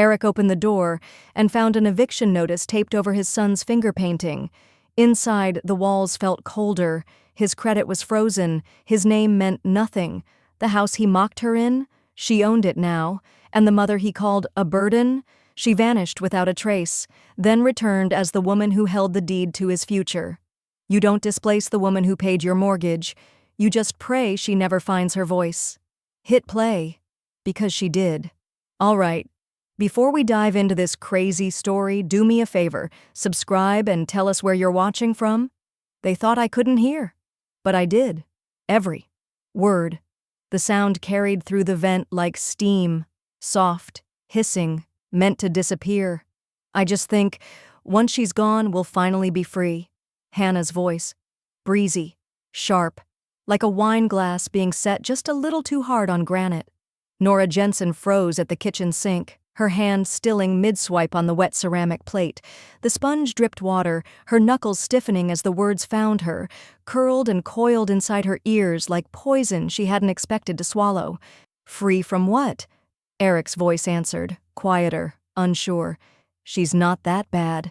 Eric opened the door and found an eviction notice taped over his son's finger painting. Inside, the walls felt colder, his credit was frozen, his name meant nothing. The house he mocked her in? She owned it now. And the mother he called a burden? She vanished without a trace, then returned as the woman who held the deed to his future. You don't displace the woman who paid your mortgage. You just pray she never finds her voice. Hit play. Because she did. All right. Before we dive into this crazy story, do me a favor. Subscribe and tell us where you're watching from. They thought I couldn't hear. But I did. Every word. The sound carried through the vent like steam. Soft. Hissing. Meant to disappear. I just think, once she's gone, we'll finally be free. Hannah's voice. Breezy. Sharp. Like a wine glass being set just a little too hard on granite. Nora Jensen froze at the kitchen sink, her hand stilling mid-swipe on the wet ceramic plate. The sponge dripped water, her knuckles stiffening as the words found her, curled and coiled inside her ears like poison she hadn't expected to swallow. Free from what? Eric's voice answered, quieter, unsure. She's not that bad.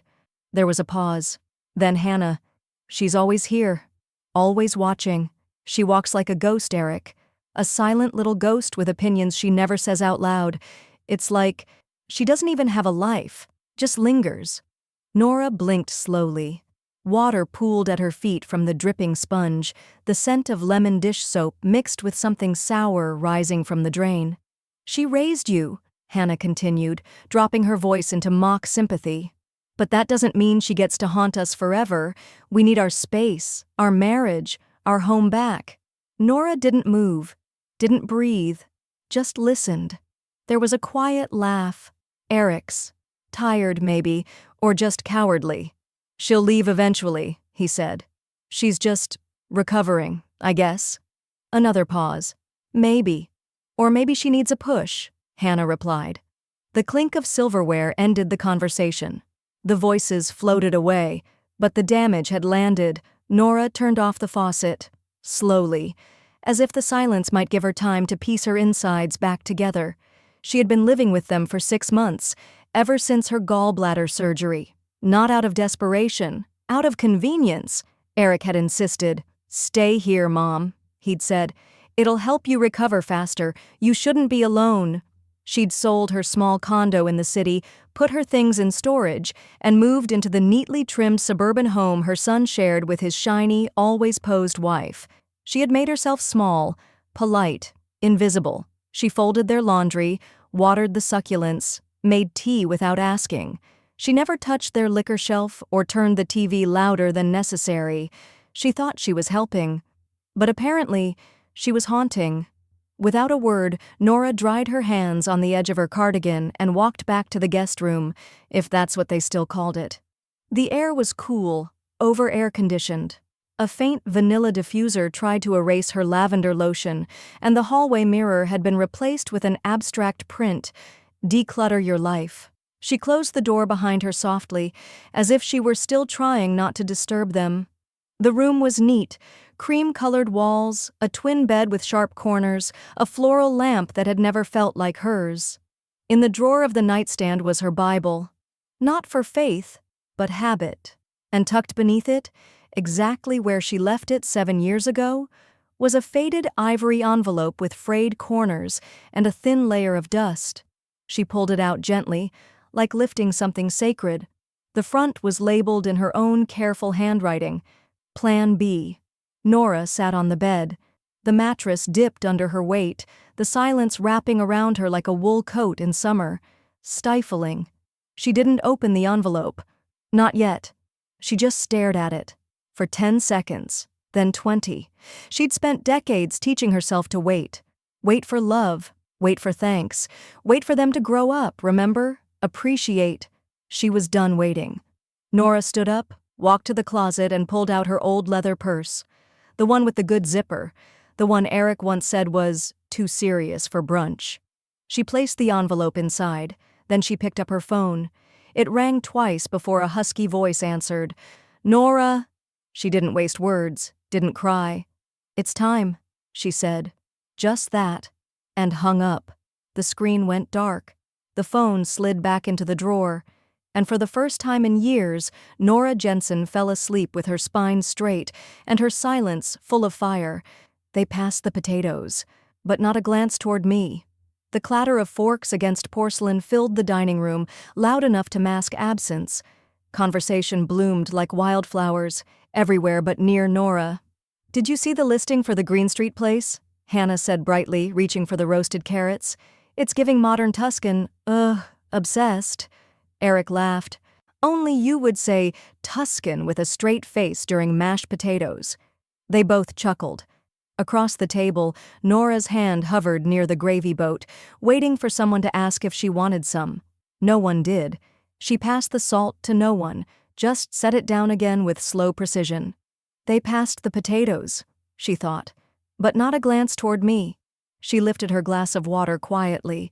There was a pause. Then Hannah. She's always here. Always watching. She walks like a ghost, Eric. A silent little ghost with opinions she never says out loud. It's like she doesn't even have a life, just lingers. Nora blinked slowly. Water pooled at her feet from the dripping sponge, the scent of lemon dish soap mixed with something sour rising from the drain. She raised you, Hannah continued, dropping her voice into mock sympathy. But that doesn't mean she gets to haunt us forever. We need our space, our marriage, our home back. Nora didn't move, didn't breathe, just listened. There was a quiet laugh. Eric's. Tired, maybe, or just cowardly. She'll leave eventually, he said. She's just recovering, I guess. Another pause. Maybe. Or maybe she needs a push, Hannah replied. The clink of silverware ended the conversation. The voices floated away, but the damage had landed. Nora turned off the faucet, slowly, as if the silence might give her time to piece her insides back together. She had been living with them for 6 months, ever since her gallbladder surgery. Not out of desperation, out of convenience, Eric had insisted. Stay here, Mom, he'd said. It'll help you recover faster. You shouldn't be alone. She'd sold her small condo in the city, put her things in storage, and moved into the neatly trimmed suburban home her son shared with his shiny, always posed wife. She had made herself small, polite, invisible. She folded their laundry, watered the succulents, made tea without asking. She never touched their liquor shelf or turned the TV louder than necessary. She thought she was helping. But apparently, she was haunting. Without a word, Nora dried her hands on the edge of her cardigan and walked back to the guest room, if that's what they still called it. The air was cool, over-air-conditioned. A faint vanilla diffuser tried to erase her lavender lotion, and the hallway mirror had been replaced with an abstract print, "Declutter your life." She closed the door behind her softly, as if she were still trying not to disturb them. The room was neat, cream-colored walls, a twin bed with sharp corners, a floral lamp that had never felt like hers. In the drawer of the nightstand was her Bible. Not for faith, but habit. And tucked beneath it, exactly where she left it 7 years ago, was a faded ivory envelope with frayed corners and a thin layer of dust. She pulled it out gently, like lifting something sacred. The front was labeled in her own careful handwriting, Plan B. Nora sat on the bed. The mattress dipped under her weight, the silence wrapping around her like a wool coat in summer. Stifling. She didn't open the envelope. Not yet. She just stared at it. For 10 seconds, then 20. She'd spent decades teaching herself to wait. Wait for love. Wait for thanks. Wait for them to grow up, remember? Appreciate. She was done waiting. Nora stood up, walked to the closet, and pulled out her old leather purse. The one with the good zipper. The one Eric once said was too serious for brunch. She placed the envelope inside. Then she picked up her phone. It rang twice before a husky voice answered. Nora. She didn't waste words, didn't cry. It's time, she said. Just that. And hung up. The screen went dark. The phone slid back into the drawer, and for the first time in years, Nora Jensen fell asleep with her spine straight and her silence full of fire. They passed the potatoes, but not a glance toward me. The clatter of forks against porcelain filled the dining room, loud enough to mask absence. Conversation bloomed like wildflowers, everywhere but near Nora. "Did you see the listing for the Green Street place?" Hannah said brightly, reaching for the roasted carrots. "It's giving modern Tuscan, obsessed." Eric laughed. "Only you would say Tuscan with a straight face during mashed potatoes." They both chuckled. Across the table, Nora's hand hovered near the gravy boat, waiting for someone to ask if she wanted some. No one did. She passed the salt to no one, just set it down again with slow precision. They passed the potatoes, she thought, but not a glance toward me. She lifted her glass of water quietly.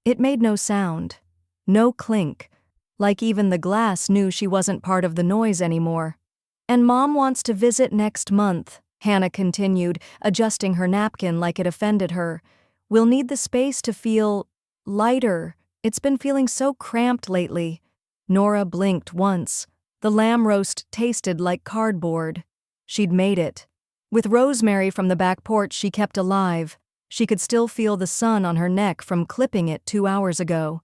It made no sound, no clink, like even the glass knew she wasn't part of the noise anymore. "And Mom wants to visit next month," Hannah continued, adjusting her napkin like it offended her. "We'll need the space to feel lighter. It's been feeling so cramped lately." Nora blinked once. The lamb roast tasted like cardboard. She'd made it. With rosemary from the back porch she kept alive. She could still feel the sun on her neck from clipping it 2 hours ago.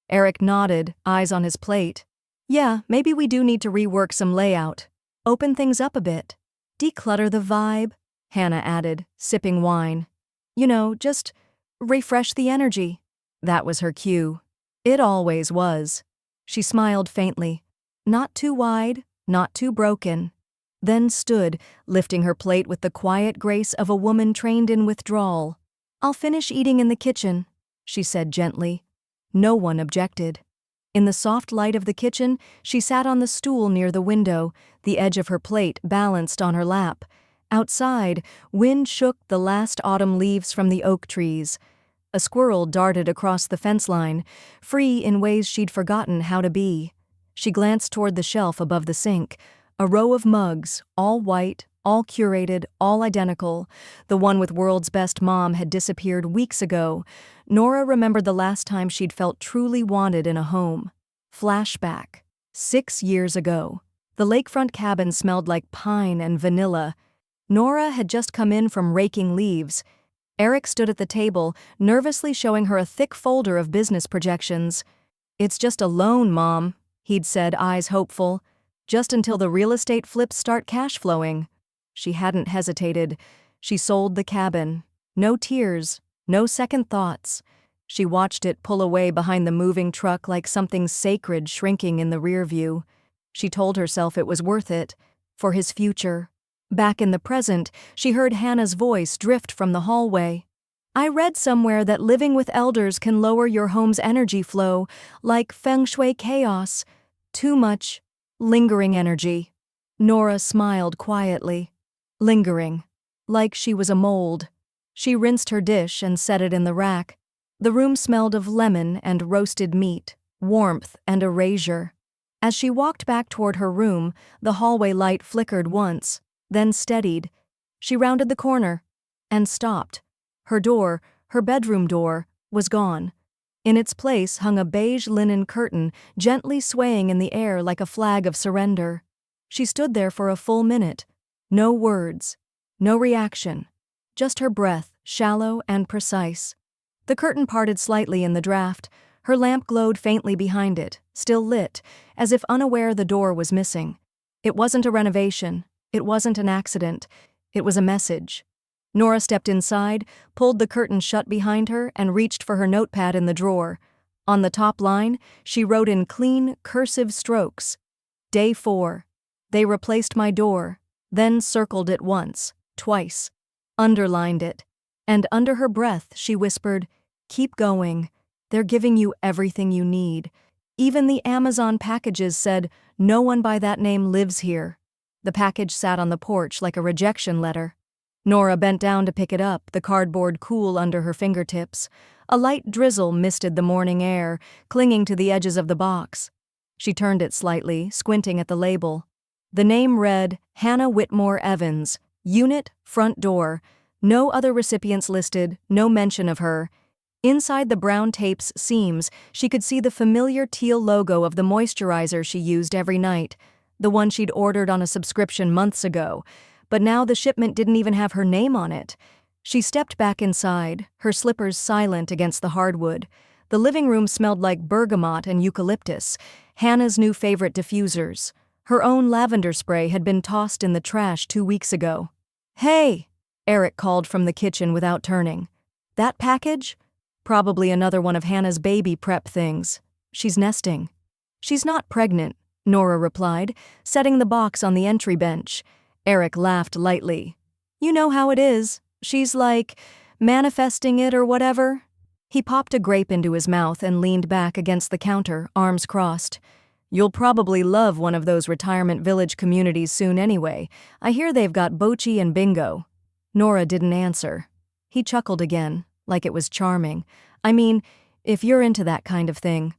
Eric nodded, eyes on his plate. "Yeah, maybe we do need to rework some layout. Open things up a bit. Declutter the vibe," Hannah added, sipping wine. "You know, just refresh the energy." That was her cue. It always was. She smiled faintly. Not too wide, not too broken. Then stood, lifting her plate with the quiet grace of a woman trained in withdrawal. "I'll finish eating in the kitchen," she said gently. No one objected. In the soft light of the kitchen, she sat on the stool near the window, the edge of her plate balanced on her lap. Outside, wind shook the last autumn leaves from the oak trees. A squirrel darted across the fence line, free in ways she'd forgotten how to be. She glanced toward the shelf above the sink. A row of mugs, all white, all curated, all identical. The one with World's Best Mom had disappeared weeks ago. Nora remembered the last time she'd felt truly wanted in a home. Flashback. 6 years ago. The lakefront cabin smelled like pine and vanilla. Nora had just come in from raking leaves. Eric stood at the table, nervously showing her a thick folder of business projections. "It's just a loan, Mom," he'd said, eyes hopeful. "Just until the real estate flips start cash flowing." She hadn't hesitated. She sold the cabin. No tears, no second thoughts. She watched it pull away behind the moving truck like something sacred shrinking in the rear view. She told herself it was worth it, for his future. Back in the present, she heard Hannah's voice drift from the hallway. "I read somewhere that living with elders can lower your home's energy flow, like feng shui chaos. Too much lingering energy." Nora smiled quietly. Lingering. Like she was a mold. She rinsed her dish and set it in the rack. The room smelled of lemon and roasted meat, warmth and erasure. As she walked back toward her room, the hallway light flickered once, then steadied. She rounded the corner and stopped. Her door, her bedroom door, was gone. In its place hung a beige linen curtain, gently swaying in the air like a flag of surrender. She stood there for a full minute. No words, no reaction, just her breath, shallow and precise. The curtain parted slightly in the draft. Her lamp glowed faintly behind it, still lit, as if unaware the door was missing. It wasn't a renovation. It wasn't an accident. It was a message. Nora stepped inside, pulled the curtain shut behind her, and reached for her notepad in the drawer. On the top line, she wrote in clean, cursive strokes, "Day 4. They replaced my door," then circled it once, twice, underlined it, and under her breath she whispered, "Keep going. They're giving you everything you need." Even the Amazon packages said, "No one by that name lives here." The package sat on the porch like a rejection letter. Nora bent down to pick it up, the cardboard cool under her fingertips. A light drizzle misted the morning air, clinging to the edges of the box. She turned it slightly, squinting at the label. The name read, Hannah Whitmore Evans, Unit, Front Door. No other recipients listed, no mention of her. Inside the brown tape's seams, she could see the familiar teal logo of the moisturizer she used every night, the one she'd ordered on a subscription months ago. But now the shipment didn't even have her name on it. She stepped back inside, her slippers silent against the hardwood. The living room smelled like bergamot and eucalyptus, Hannah's new favorite diffusers. Her own lavender spray had been tossed in the trash 2 weeks ago. "Hey!" Eric called from the kitchen without turning. "That package?" "Probably another one of Hannah's baby prep things. She's nesting." "She's not pregnant," Nora replied, setting the box on the entry bench. Eric laughed lightly. "You know how it is. She's like, manifesting it or whatever." He popped a grape into his mouth and leaned back against the counter, arms crossed. "You'll probably love one of those retirement village communities soon anyway. I hear they've got bocce and bingo." Nora didn't answer. He chuckled again, like it was charming. "I mean, if you're into that kind of thing."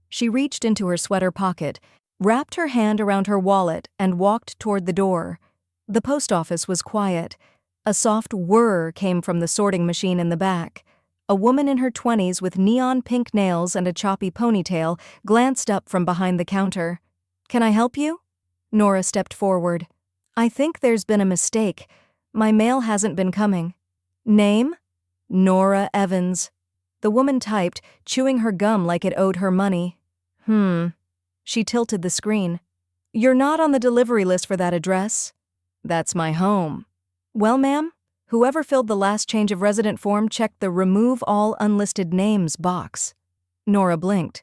She reached into her sweater pocket, wrapped her hand around her wallet, and walked toward the door. The post office was quiet. A soft whir came from the sorting machine in the back. A woman in her 20s with neon pink nails and a choppy ponytail glanced up from behind the counter. "Can I help you?" Nora stepped forward. "I think there's been a mistake. My mail hasn't been coming." "Name?" "Nora Evans." The woman typed, chewing her gum like it owed her money. She tilted the screen. "You're not on the delivery list for that address." "That's my home." "Well, ma'am, whoever filled the last change of resident form checked the Remove All Unlisted Names box." Nora blinked.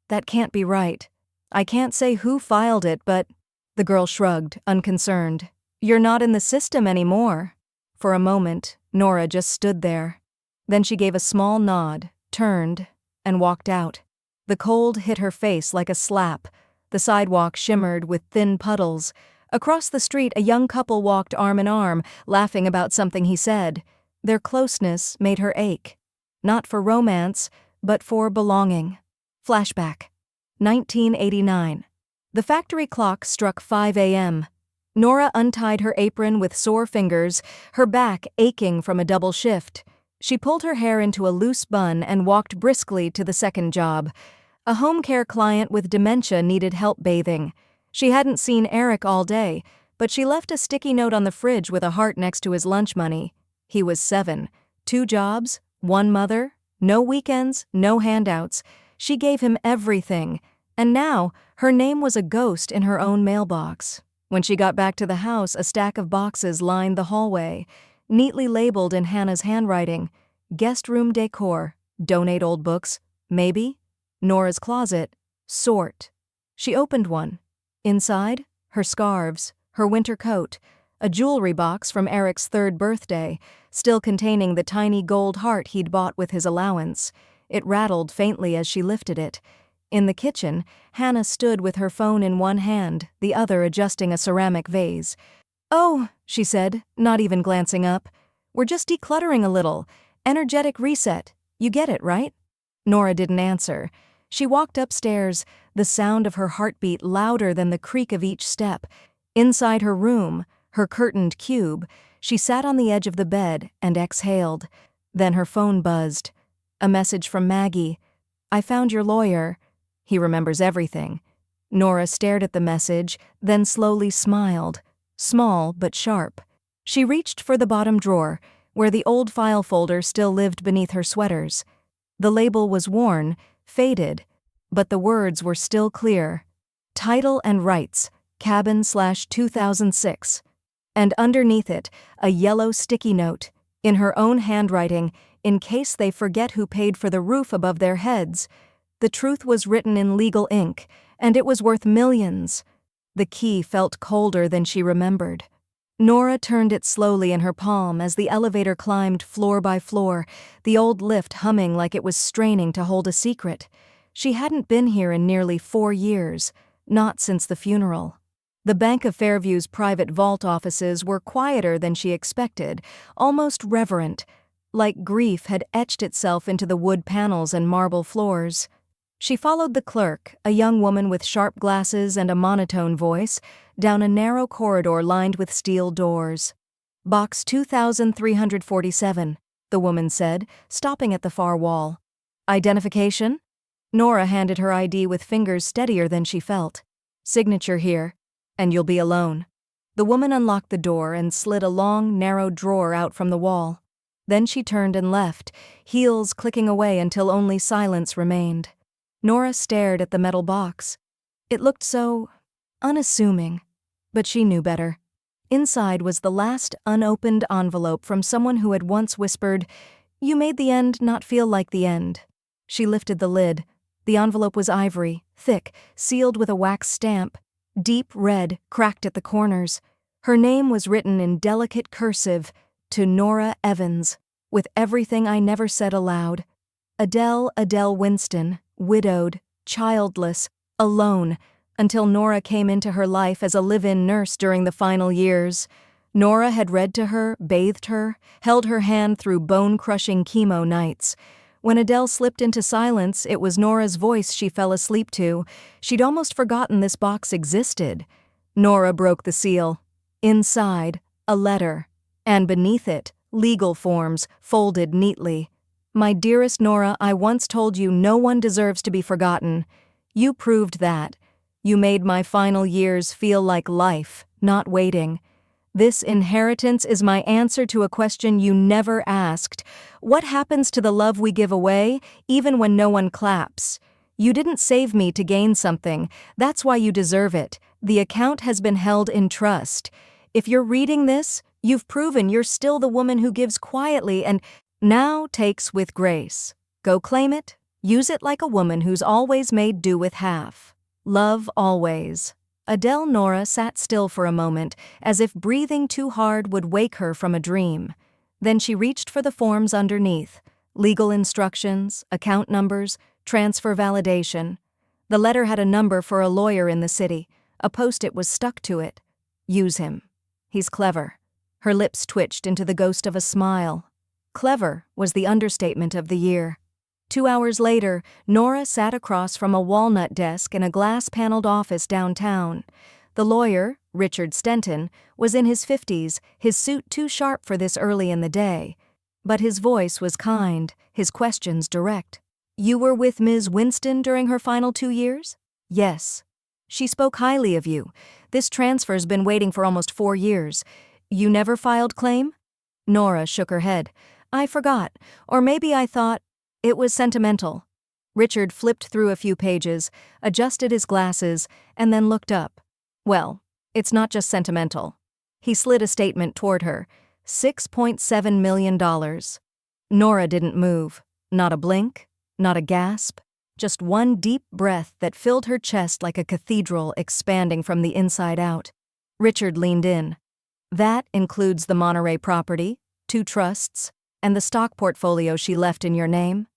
"That can't be right. I can't say who filed it, but—" The girl shrugged, unconcerned. "You're not in the system anymore." For a moment, Nora just stood there. Then she gave a small nod, turned, and walked out. The cold hit her face like a slap. The sidewalk shimmered with thin puddles. Across the street, a young couple walked arm in arm, laughing about something he said. Their closeness made her ache. Not for romance, but for belonging. Flashback. 1989. The factory clock struck 5 a.m. Nora untied her apron with sore fingers, her back aching from a double shift. She pulled her hair into a loose bun and walked briskly to the second job. A home care client with dementia needed help bathing. She hadn't seen Eric all day, but she left a sticky note on the fridge with a heart next to his lunch money. He was 7. 2 jobs, 1 mother, no weekends, no handouts. She gave him everything, and now her name was a ghost in her own mailbox. When she got back to the house, a stack of boxes lined the hallway, neatly labeled in Hannah's handwriting. Guest room decor, donate old books, maybe. Nora's closet, sort. She opened one. Inside, her scarves, her winter coat, a jewelry box from Eric's 3rd birthday, still containing the tiny gold heart he'd bought with his allowance. It rattled faintly as she lifted it. In the kitchen, Hannah stood with her phone in one hand, the other adjusting a ceramic vase. "Oh," she said, not even glancing up. "We're just decluttering a little. Energetic reset. You get it, right?" Nora didn't answer. She walked upstairs, the sound of her heartbeat louder than the creak of each step. Inside her room, her curtained cube, she sat on the edge of the bed and exhaled. Then her phone buzzed. A message from Maggie. "I found your lawyer." He remembers everything. Nora stared at the message, then slowly smiled. Small but sharp. She reached for the bottom drawer, where the old file folder still lived beneath her sweaters. The label was worn, faded, but the words were still clear. Title and rights, cabin/2006. And underneath it, a yellow sticky note, in her own handwriting, in case they forget who paid for the roof above their heads. The truth was written in legal ink, and it was worth millions. The key felt colder than she remembered. Nora turned it slowly in her palm as the elevator climbed floor by floor, the old lift humming like it was straining to hold a secret. She hadn't been here in nearly 4 years, not since the funeral. The Bank of Fairview's private vault offices were quieter than she expected, almost reverent, like grief had etched itself into the wood panels and marble floors. She followed the clerk, a young woman with sharp glasses and a monotone voice, down a narrow corridor lined with steel doors. "Box 2347, the woman said, stopping at the far wall. Identification? Nora handed her ID with fingers steadier than she felt. Signature here, and you'll be alone. The woman unlocked the door and slid a long, narrow drawer out from the wall. Then she turned and left, heels clicking away until only silence remained. Nora stared at the metal box. It looked so unassuming, but she knew better. Inside was the last unopened envelope from someone who had once whispered, "You made the end not feel like the end." She lifted the lid. The envelope was ivory, thick, sealed with a wax stamp, deep red, cracked at the corners. Her name was written in delicate cursive, "To Nora Evans, with everything I never said aloud. Adele Winston, widowed, childless, alone, until Nora came into her life as a live-in nurse during the final years. Nora had read to her, bathed her, held her hand through bone-crushing chemo nights. When Adele slipped into silence, it was Nora's voice she fell asleep to. She'd almost forgotten this box existed. Nora broke the seal. Inside, a letter, and beneath it, legal forms, folded neatly. "My dearest Nora, I once told you no one deserves to be forgotten. You proved that. You made my final years feel like life, not waiting. This inheritance is my answer to a question you never asked. What happens to the love we give away, even when no one claps? You didn't save me to gain something. That's why you deserve it. The account has been held in trust. If you're reading this, you've proven you're still the woman who gives quietly and now takes with grace. Go claim it. Use it like a woman who's always made do with half. Love always." Adele Nora sat still for a moment, as if breathing too hard would wake her from a dream. Then she reached for the forms underneath. Legal instructions, account numbers, transfer validation. The letter had a number for a lawyer in the city. A post-it was stuck to it. Use him. He's clever. Her lips twitched into the ghost of a smile. Clever was the understatement of the year. 2 hours later, Nora sat across from a walnut desk in a glass-paneled office downtown. The lawyer, Richard Stenton, was in his 50s, his suit too sharp for this early in the day. But his voice was kind, his questions direct. "You were with Ms. Winston during her final 2 years?" "Yes." "She spoke highly of you. This transfer's been waiting for almost 4 years. You never filed claim?" Nora shook her head. "I forgot, or maybe I thought it was sentimental." Richard flipped through a few pages, adjusted his glasses, and then looked up. "Well, it's not just sentimental." He slid a statement toward her. $6.7 million. Nora didn't move. Not a blink, not a gasp, just one deep breath that filled her chest like a cathedral expanding from the inside out. Richard leaned in. "That includes the Monterey property, 2 trusts, and the stock portfolio she left in your name?"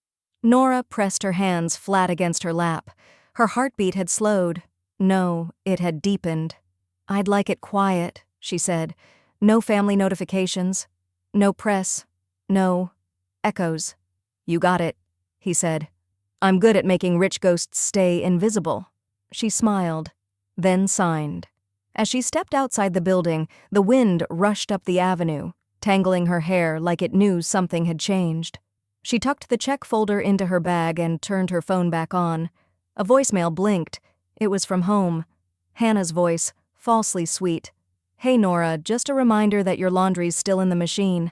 Nora pressed her hands flat against her lap. Her heartbeat had slowed. No, it had deepened. "I'd like it quiet," she said. "No family notifications. No press. No echoes." "You got it," he said. "I'm good at making rich ghosts stay invisible." She smiled, then signed. As she stepped outside the building, the wind rushed up the avenue, tangling her hair like it knew something had changed. She tucked the check folder into her bag and turned her phone back on. A voicemail blinked. It was from home. Hannah's voice, falsely sweet. "Hey Nora, just a reminder that your laundry's still in the machine.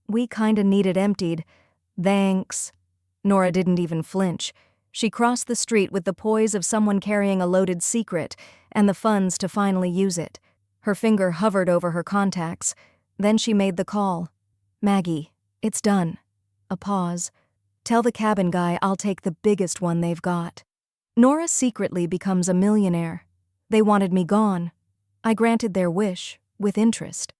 We kinda need it emptied. Thanks." Nora didn't even flinch. She crossed the street with the poise of someone carrying a loaded secret and the funds to finally use it. Her finger hovered over her contacts. Then she made the call. "Maggie, it's done." A pause. "Tell the cabin guy I'll take the biggest one they've got." Nora secretly becomes a millionaire. They wanted me gone. I granted their wish, with interest.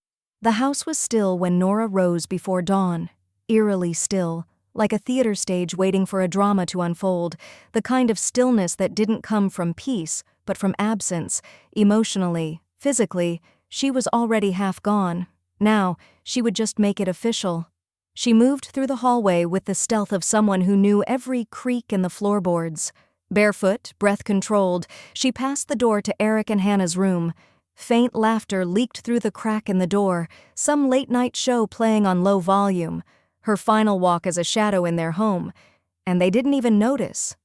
The house was still when Nora rose before dawn, eerily still, like a theater stage waiting for a drama to unfold, the kind of stillness that didn't come from peace, but from absence. Emotionally, physically, she was already half gone. Now, she would just make it official. She moved through the hallway with the stealth of someone who knew every creak in the floorboards. Barefoot, breath-controlled, she passed the door to Eric and Hannah's room. Faint laughter leaked through the crack in the door, some late-night show playing on low volume. Her final walk as a shadow in their home. And they didn't even notice.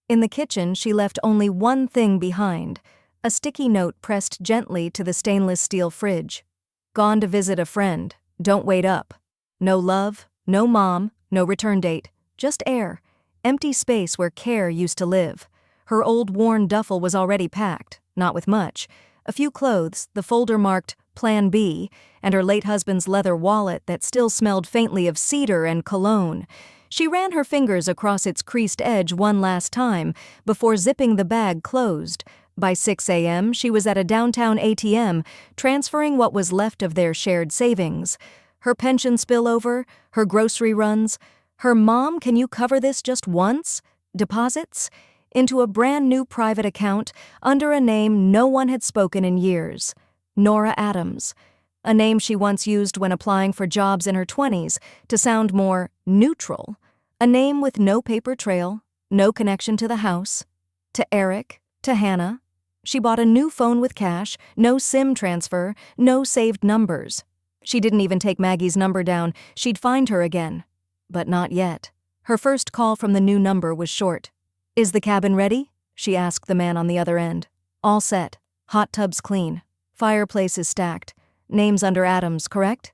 In the kitchen, she left only one thing behind, a sticky note pressed gently to the stainless steel fridge. Gone to visit a friend. Don't wait up. No love, no mom, no return date. Just air. Empty space where care used to live. Her old worn duffel was already packed, not with much. A few clothes, the folder marked Plan B, and her late husband's leather wallet that still smelled faintly of cedar and cologne. She ran her fingers across its creased edge one last time before zipping the bag closed. By 6 a.m., she was at a downtown ATM, transferring what was left of their shared savings. Her pension spillover, her grocery runs, her "Mom, can you cover this just once?" deposits, into a brand new private account under a name no one had spoken in years. Nora Adams. A name she once used when applying for jobs in her 20s to sound more neutral. A name with no paper trail, no connection to the house, to Eric, to Hannah. She bought a new phone with cash, no SIM transfer, no saved numbers. She didn't even take Maggie's number down. She'd find her again. But not yet. Her first call from the new number was short. "Is the cabin ready?" she asked the man on the other end. "All set. Hot tub's clean. Fireplace is stacked. Name's under Adams, correct?"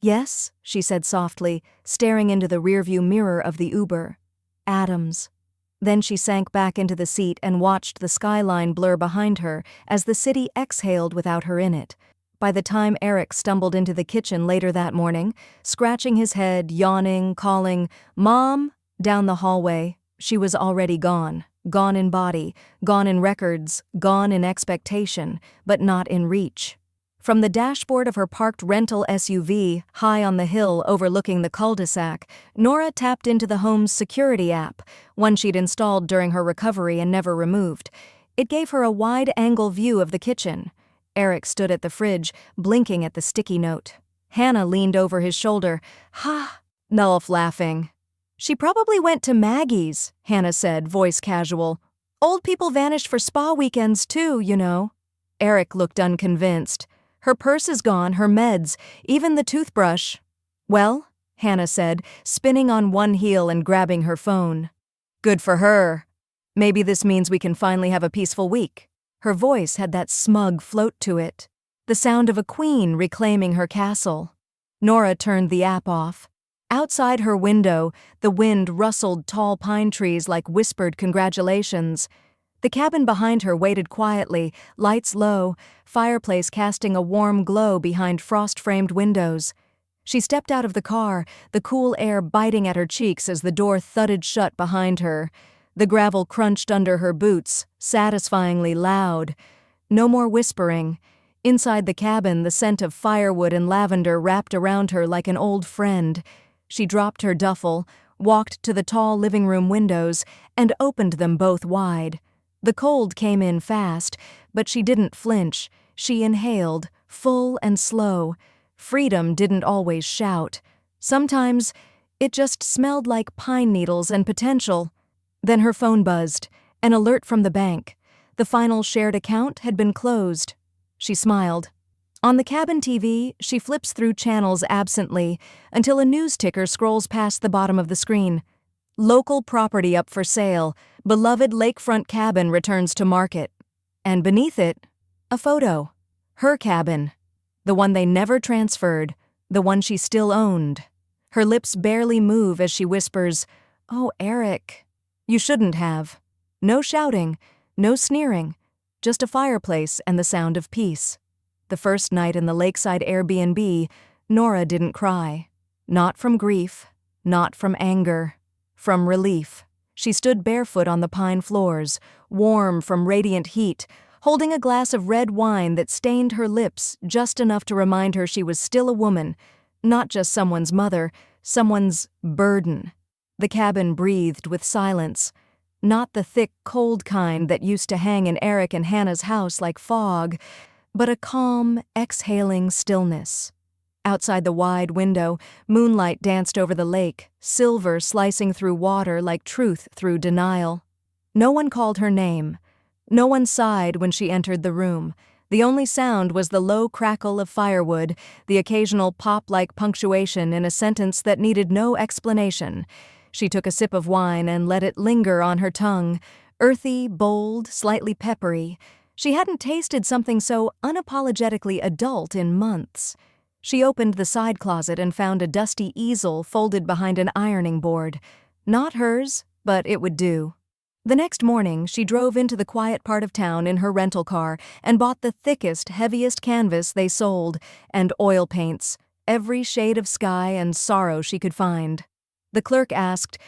"Yes," she said softly, staring into the rearview mirror of the Uber. "Adams." Then she sank back into the seat and watched the skyline blur behind her as the city exhaled without her in it. By the time Eric stumbled into the kitchen later that morning, scratching his head, yawning, calling, "Mom!" down the hallway, she was already gone. Gone in body, gone in records, gone in expectation, but not in reach. From the dashboard of her parked rental SUV, high on the hill overlooking the cul-de-sac, Nora tapped into the home's security app, one she'd installed during her recovery and never removed. It gave her a wide-angle view of the kitchen. Eric stood at the fridge, blinking at the sticky note. Hannah leaned over his shoulder. "Ha!" Nulf laughing. "She probably went to Maggie's," Hannah said, voice casual. "Old people vanish for spa weekends too, you know." Eric looked unconvinced. "Her purse is gone, her meds, even the toothbrush." "Well," Hannah said, spinning on one heel and grabbing her phone. "Good for her. Maybe this means we can finally have a peaceful week." Her voice had that smug float to it, the sound of a queen reclaiming her castle. Nora turned the app off. Outside her window, the wind rustled tall pine trees like whispered congratulations. The cabin behind her waited quietly, lights low, fireplace casting a warm glow behind frost-framed windows. She stepped out of the car, the cool air biting at her cheeks as the door thudded shut behind her. The gravel crunched under her boots, satisfyingly loud. No more whispering. Inside the cabin, the scent of firewood and lavender wrapped around her like an old friend. She dropped her duffel, walked to the tall living room windows, and opened them both wide. The cold came in fast, but she didn't flinch. She inhaled, full and slow. Freedom didn't always shout. Sometimes it just smelled like pine needles and potential. Then her phone buzzed, an alert from the bank. The final shared account had been closed. She smiled. On the cabin TV, she flips through channels absently until a news ticker scrolls past the bottom of the screen. Local property up for sale. Beloved lakefront cabin returns to market. And beneath it, a photo. Her cabin. The one they never transferred. The one she still owned. Her lips barely move as she whispers, "Oh, Eric. You shouldn't have." No shouting, no sneering. Just a fireplace and the sound of peace. The first night in the lakeside Airbnb, Nora didn't cry. Not from grief, not from anger. From relief. She stood barefoot on the pine floors, warm from radiant heat, holding a glass of red wine that stained her lips just enough to remind her she was still a woman, not just someone's mother, someone's burden. The cabin breathed with silence, not the thick, cold kind that used to hang in Eric and Hannah's house like fog, but a calm, exhaling stillness. Outside the wide window, moonlight danced over the lake, silver slicing through water like truth through denial. No one called her name. No one sighed when she entered the room. The only sound was the low crackle of firewood, the occasional pop-like punctuation in a sentence that needed no explanation. She took a sip of wine and let it linger on her tongue. Earthy, bold, slightly peppery. She hadn't tasted something so unapologetically adult in months. She opened the side closet and found a dusty easel folded behind an ironing board. Not hers, but it would do. The next morning, she drove into the quiet part of town in her rental car and bought the thickest, heaviest canvas they sold, and oil paints, every shade of sky and sorrow she could find. The clerk asked,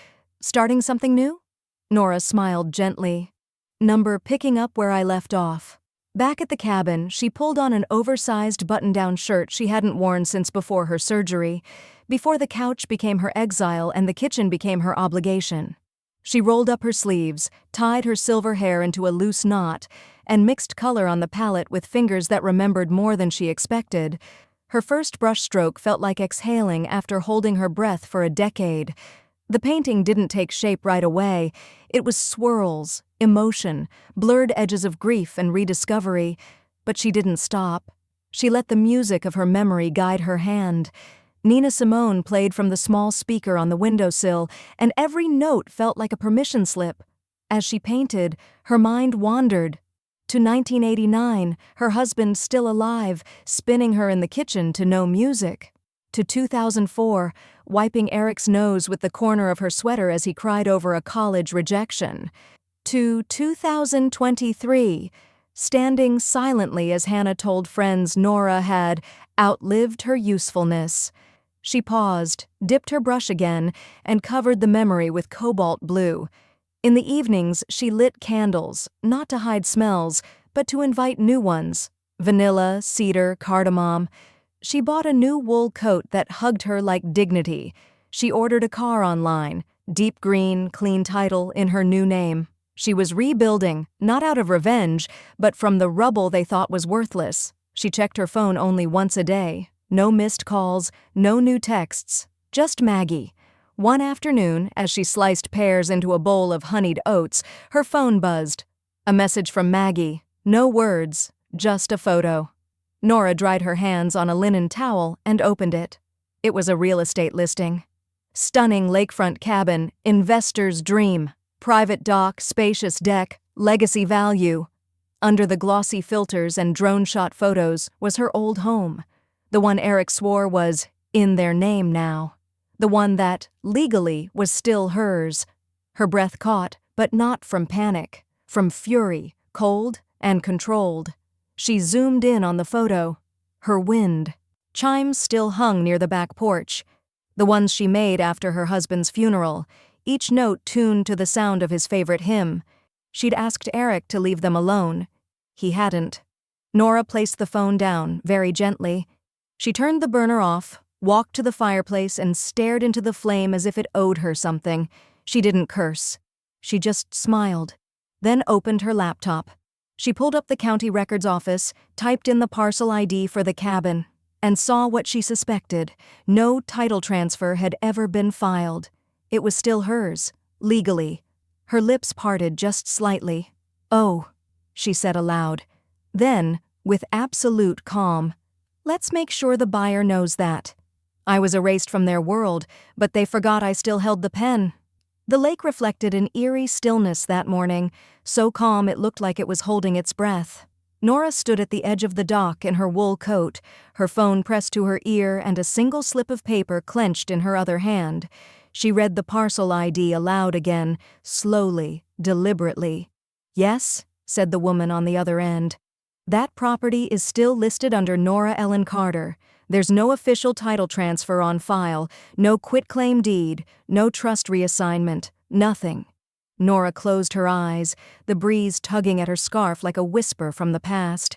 "Starting something new?" Nora smiled gently. "Number picking up where I left off." Back at the cabin, she pulled on an oversized button-down shirt she hadn't worn since before her surgery, before the couch became her exile and the kitchen became her obligation. She rolled up her sleeves, tied her silver hair into a loose knot, and mixed color on the palette with fingers that remembered more than she expected. Her first brushstroke felt like exhaling after holding her breath for a decade. The painting didn't take shape right away. It was swirls, emotion, blurred edges of grief and rediscovery. But she didn't stop. She let the music of her memory guide her hand. Nina Simone played from the small speaker on the windowsill, and every note felt like a permission slip. As she painted, her mind wandered. To 1989, her husband still alive, spinning her in the kitchen to no music. To 2004, wiping Eric's nose with the corner of her sweater as he cried over a college rejection. To 2023, standing silently as Hannah told friends Nora had outlived her usefulness. She paused, dipped her brush again, and covered the memory with cobalt blue. In the evenings, she lit candles, not to hide smells, but to invite new ones. Vanilla, cedar, cardamom. She bought a new wool coat that hugged her like dignity. She ordered a car online, deep green, clean title in her new name. She was rebuilding, not out of revenge, but from the rubble they thought was worthless. She checked her phone only once a day. No missed calls, no new texts, just Maggie. One afternoon, as she sliced pears into a bowl of honeyed oats, her phone buzzed. A message from Maggie. No words, just a photo. Nora dried her hands on a linen towel and opened it. It was a real estate listing. Stunning lakefront cabin, investor's dream. Private dock, spacious deck, legacy value. Under the glossy filters and drone-shot photos was her old home. The one Eric swore was in their name now. The one that, legally, was still hers. Her breath caught, but not from panic, from fury, cold and controlled. She zoomed in on the photo. Her wind. Chimes still hung near the back porch. The ones she made after her husband's funeral, each note tuned to the sound of his favorite hymn. She'd asked Eric to leave them alone. He hadn't. Nora placed the phone down, very gently. She turned the burner off, walked to the fireplace, and stared into the flame as if it owed her something. She didn't curse. She just smiled, then opened her laptop. She pulled up the county records office, typed in the parcel ID for the cabin, and saw what she suspected. No title transfer had ever been filed. It was still hers, legally. Her lips parted just slightly. "Oh," she said aloud. Then, with absolute calm, "Let's make sure the buyer knows that. I was erased from their world, but they forgot I still held the pen." The lake reflected an eerie stillness that morning, so calm it looked like it was holding its breath. Nora stood at the edge of the dock in her wool coat, her phone pressed to her ear and a single slip of paper clenched in her other hand. She read the parcel ID aloud again, slowly, deliberately. "Yes," said the woman on the other end. "That property is still listed under Nora Ellen Carter. There's no official title transfer on file, no quitclaim deed, no trust reassignment, nothing." Nora closed her eyes, the breeze tugging at her scarf like a whisper from the past.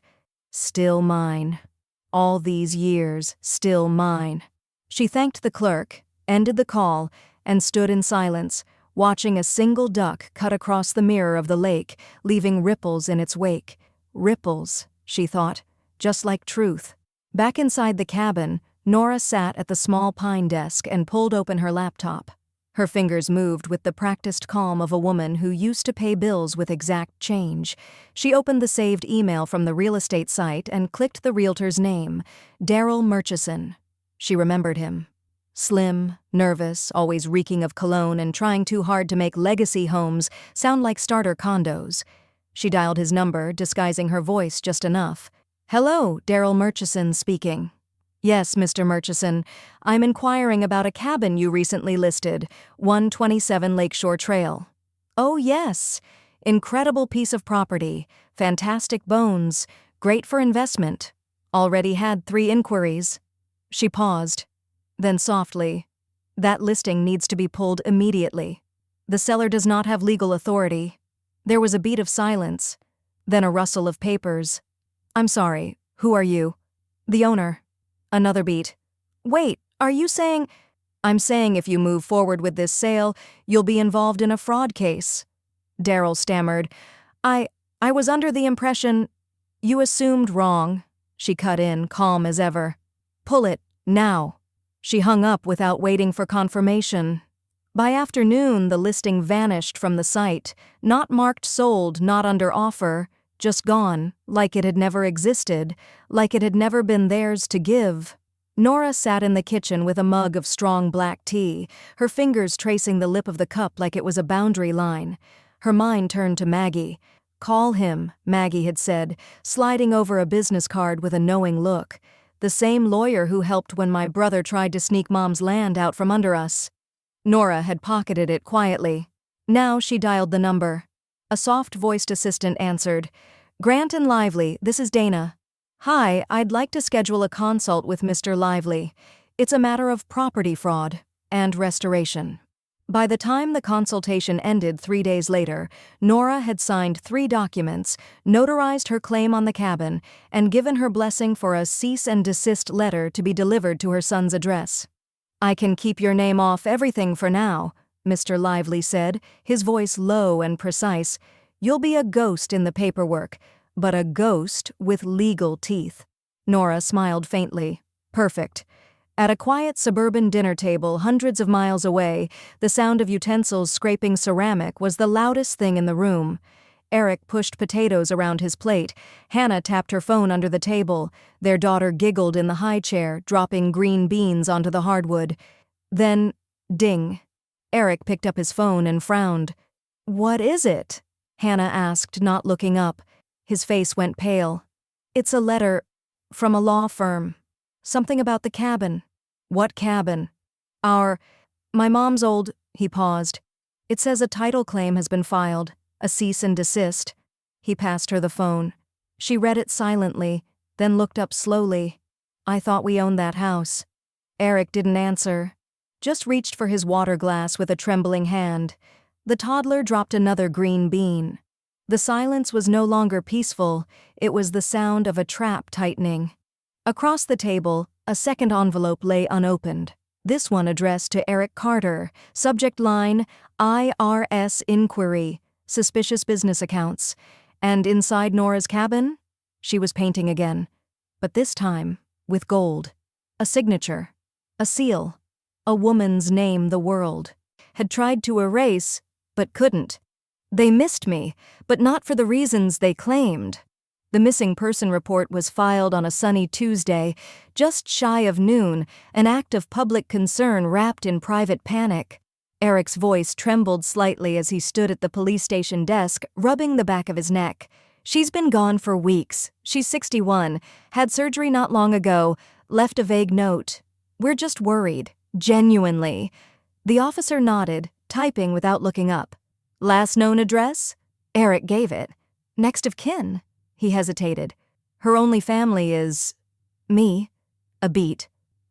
Still mine. All these years, still mine. She thanked the clerk, ended the call, and stood in silence, watching a single duck cut across the mirror of the lake, leaving ripples in its wake. Ripples, she thought, just like truth. Back inside the cabin, Nora sat at the small pine desk and pulled open her laptop. Her fingers moved with the practiced calm of a woman who used to pay bills with exact change. She opened the saved email from the real estate site and clicked the realtor's name, Daryl Murchison. She remembered him. Slim, nervous, always reeking of cologne and trying too hard to make legacy homes sound like starter condos. She dialed his number, disguising her voice just enough. "Hello, Daryl Murchison speaking." "Yes, Mr. Murchison. I'm inquiring about a cabin you recently listed, 127 Lakeshore Trail." "Oh, yes. Incredible piece of property. Fantastic bones. Great for investment. Already had 3 inquiries." She paused. Then softly, "That listing needs to be pulled immediately. The seller does not have legal authority." There was a beat of silence, then a rustle of papers. "I'm sorry, who are you?" "The owner." Another beat. "Wait, are you saying—" "I'm saying if you move forward with this sale, you'll be involved in a fraud case." Daryl stammered. I was under the impression—" "You assumed wrong," she cut in, calm as ever. "Pull it, now." She hung up without waiting for confirmation. By afternoon, the listing vanished from the site, not marked sold, not under offer, just gone, like it had never existed, like it had never been theirs to give. Nora sat in the kitchen with a mug of strong black tea, her fingers tracing the lip of the cup like it was a boundary line. Her mind turned to Maggie. "Call him," Maggie had said, sliding over a business card with a knowing look. "The same lawyer who helped when my brother tried to sneak Mom's land out from under us." Nora had pocketed it quietly. Now she dialed the number. A soft-voiced assistant answered. "Grant and Lively, this is Dana." "Hi, I'd like to schedule a consult with Mr. Lively. It's a matter of property fraud and restoration." By the time the consultation ended 3 days later, Nora had signed 3 documents, notarized her claim on the cabin, and given her blessing for a cease and desist letter to be delivered to her son's address. "I can keep your name off everything for now," Mr. Lively said, his voice low and precise. "You'll be a ghost in the paperwork, but a ghost with legal teeth." Nora smiled faintly. "Perfect." At a quiet suburban dinner table hundreds of miles away, the sound of utensils scraping ceramic was the loudest thing in the room. Eric pushed potatoes around his plate. Hannah tapped her phone under the table. Their daughter giggled in the high chair, dropping green beans onto the hardwood. Then, ding. Eric picked up his phone and frowned. "What is it?" Hannah asked, not looking up. His face went pale. "It's a letter from a law firm. Something about the cabin." "What cabin?" My mom's old—" He paused. "It says a title claim has been filed, a cease and desist." He passed her the phone. She read it silently, then looked up slowly. "I thought we owned that house." Eric didn't answer, just reached for his water glass with a trembling hand. The toddler dropped another green bean. The silence was no longer peaceful, it was the sound of a trap tightening. Across the table, a second envelope lay unopened. This one addressed to Eric Carter, subject line, IRS inquiry, suspicious business accounts. And inside Nora's cabin? She was painting again. But this time, with gold. A signature. A seal. A woman's name the world had tried to erase, but couldn't. "They missed me, but not for the reasons they claimed." The missing person report was filed on a sunny Tuesday, just shy of noon, an act of public concern wrapped in private panic. Eric's voice trembled slightly as he stood at the police station desk, rubbing the back of his neck. "She's been gone for weeks. She's 61, had surgery not long ago, left a vague note. We're just worried, genuinely." The officer nodded, typing without looking up. "Last known address?" Eric gave it. "Next of kin." He hesitated. "Her only family is me." A beat.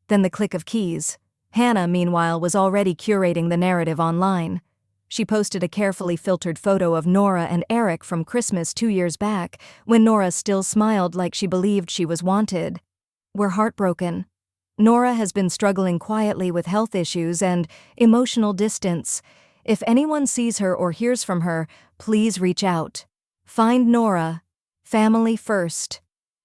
Then the click of keys. Hannah, meanwhile, was already curating the narrative online. She posted a carefully filtered photo of Nora and Eric from Christmas 2 years back, when Nora still smiled like she believed she was wanted. "We're heartbroken. Nora has been struggling quietly with health issues and emotional distance. If anyone sees her or hears from her, please reach out. Find Nora. Family first."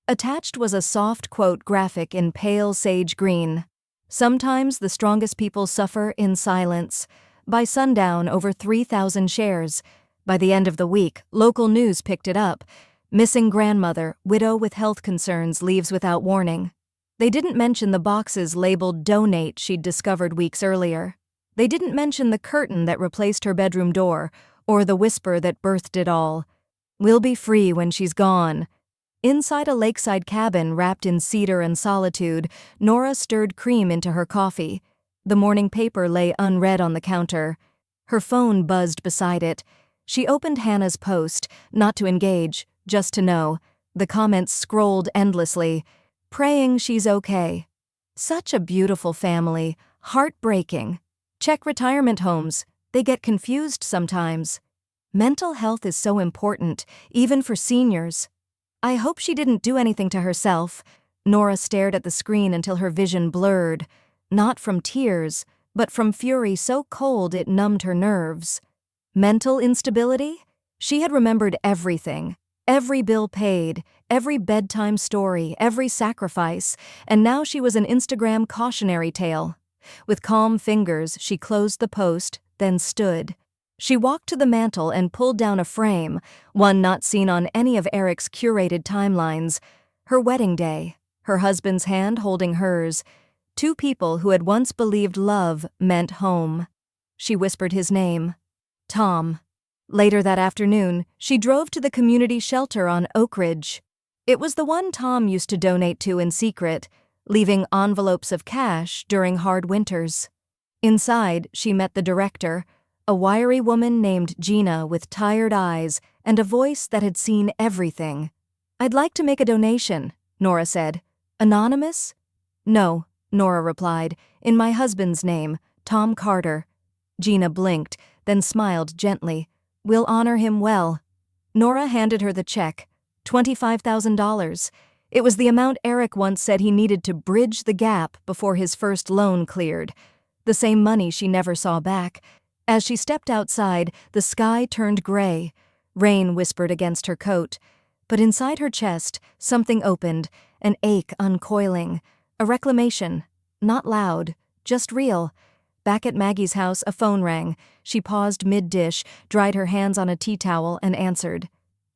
Attached was a soft quote graphic in pale sage green. "Sometimes the strongest people suffer in silence." By sundown, over 3,000 shares. By the end of the week, local news picked it up. "Missing grandmother, widow with health concerns leaves without warning." They didn't mention the boxes labeled "Donate" she'd discovered weeks earlier. They didn't mention the curtain that replaced her bedroom door, or the whisper that birthed it all. "We'll be free when she's gone." Inside a lakeside cabin wrapped in cedar and solitude, Nora stirred cream into her coffee. The morning paper lay unread on the counter. Her phone buzzed beside it. She opened Hannah's post, not to engage, just to know. The comments scrolled endlessly. "Praying she's okay." "Such a beautiful family. Heartbreaking." "Check retirement homes. They get confused sometimes." "Mental health is so important, even for seniors." "I hope she didn't do anything to herself." Nora stared at the screen until her vision blurred. Not from tears, but from fury so cold it numbed her nerves. Mental instability? She had remembered everything. Every bill paid, every bedtime story, every sacrifice, and now she was an Instagram cautionary tale. With calm fingers, she closed the post, then stood. She walked to the mantel and pulled down a frame, one not seen on any of Eric's curated timelines. Her wedding day, her husband's hand holding hers. Two people who had once believed love meant home. She whispered his name. Tom. Later that afternoon, she drove to the community shelter on Oak Ridge. It was the one Tom used to donate to in secret, leaving envelopes of cash during hard winters. Inside, she met the director, a wiry woman named Gina with tired eyes and a voice that had seen everything. "I'd like to make a donation," Nora said. "Anonymous?" "No," Nora replied, "in my husband's name, Tom Carter." Gina blinked, then smiled gently. "We'll honor him well." Nora handed her the check, $25,000. It was the amount Eric once said he needed to bridge the gap before his first loan cleared. The same money she never saw back. As she stepped outside, the sky turned gray. Rain whispered against her coat. But inside her chest, something opened, an ache uncoiling. A reclamation. Not loud, just real. Back at Maggie's house, a phone rang. She paused mid-dish, dried her hands on a tea towel, and answered.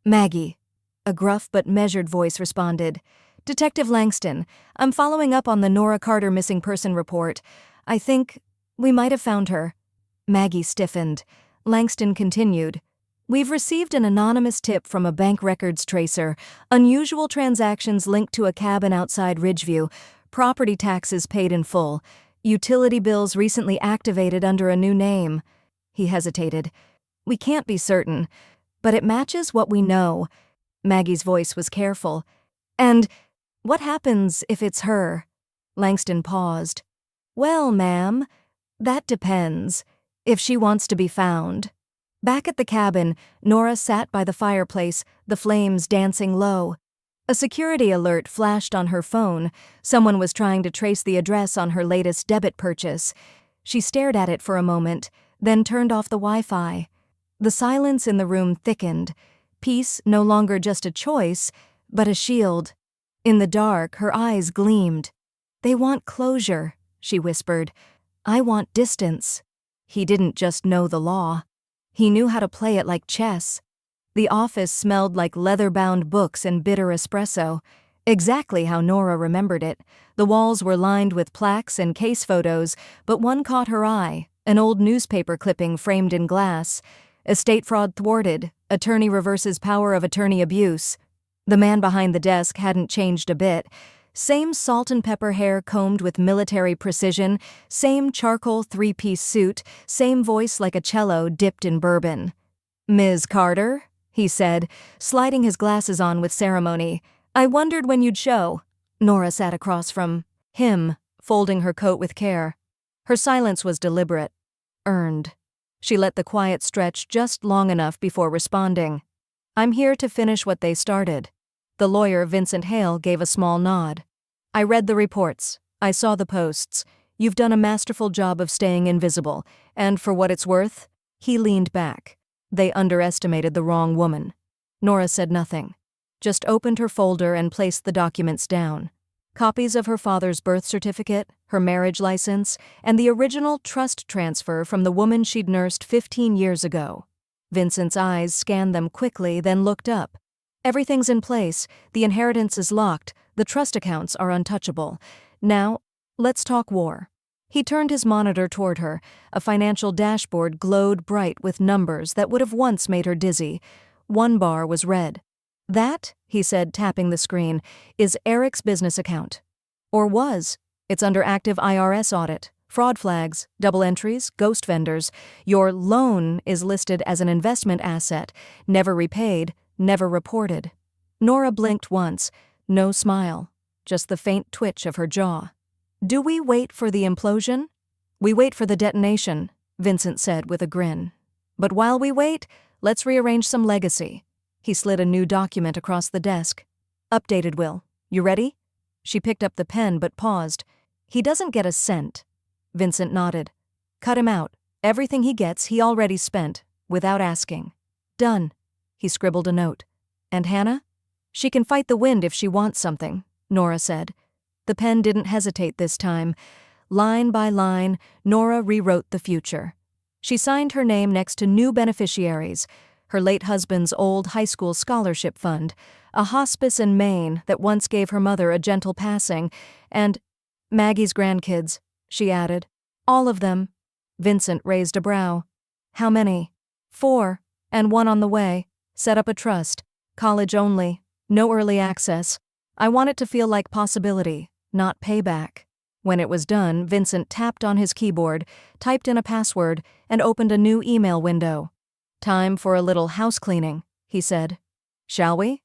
"Maggie." A gruff but measured voice responded. "Detective Langston, I'm following up on the Nora Carter missing person report. I think we might have found her." Maggie stiffened. Langston continued. "We've received an anonymous tip from a bank records tracer. Unusual transactions linked to a cabin outside Ridgeview. Property taxes paid in full. Utility bills recently activated under a new name." He hesitated. "We can't be certain, but it matches what we know." Maggie's voice was careful. "And what happens if it's her?" Langston paused. "Well, ma'am, that depends. If she wants to be found." Back at the cabin, Nora sat by the fireplace, the flames dancing low. A security alert flashed on her phone. Someone was trying to trace the address on her latest debit purchase. She stared at it for a moment, then turned off the Wi-Fi. The silence in the room thickened. Peace no longer just a choice, but a shield. In the dark, her eyes gleamed. "They want closure," she whispered. "I want distance." He didn't just know the law. He knew how to play it like chess. The office smelled like leather-bound books and bitter espresso. Exactly how Nora remembered it. The walls were lined with plaques and case photos, but one caught her eye, an old newspaper clipping framed in glass. "Estate fraud thwarted. Attorney reverses power of attorney abuse." The man behind the desk hadn't changed a bit. Same salt and pepper hair combed with military precision, same charcoal three-piece suit, same voice like a cello dipped in bourbon. "Ms. Carter," he said, sliding his glasses on with ceremony. "I wondered when you'd show." Nora sat across from him, folding her coat with care. Her silence was deliberate, earned. She let the quiet stretch just long enough before responding. "I'm here to finish what they started." The lawyer, Vincent Hale, gave a small nod. "I read the reports. I saw the posts. You've done a masterful job of staying invisible, and for what it's worth," he leaned back. "They underestimated the wrong woman." Nora said nothing, just opened her folder and placed the documents down. Copies of her father's birth certificate, her marriage license, and the original trust transfer from the woman she'd nursed 15 years ago. Vincent's eyes scanned them quickly, then looked up. Everything's in place, the inheritance is locked, the trust accounts are untouchable. Now, let's talk war. He turned his monitor toward her. A financial dashboard glowed bright with numbers that would have once made her dizzy. One bar was red. That, he said, tapping the screen, is Eric's business account. Or was. It's under active IRS audit. Fraud flags, double entries, ghost vendors. Your loan is listed as an investment asset, never repaid, never reported. Nora blinked once. No smile. Just the faint twitch of her jaw. Do we wait for the implosion? We wait for the detonation, Vincent said with a grin. But while we wait, let's rearrange some legacy. He slid a new document across the desk. Updated will. You ready? She picked up the pen but paused. He doesn't get a cent. Vincent nodded. Cut him out. Everything he gets he already spent, without asking. Done. He scribbled a note. And Hannah? She can fight the wind if she wants something, Nora said. The pen didn't hesitate this time. Line by line, Nora rewrote the future. She signed her name next to new beneficiaries, her late husband's old high school scholarship fund, a hospice in Maine that once gave her mother a gentle passing, and Maggie's grandkids, she added. All of them. Vincent raised a brow. How many? 4, and 1 on the way. Set up a trust. College only. No early access. I want it to feel like possibility, not payback. When it was done, Vincent tapped on his keyboard, typed in a password, and opened a new email window. Time for a little house cleaning, he said. Shall we?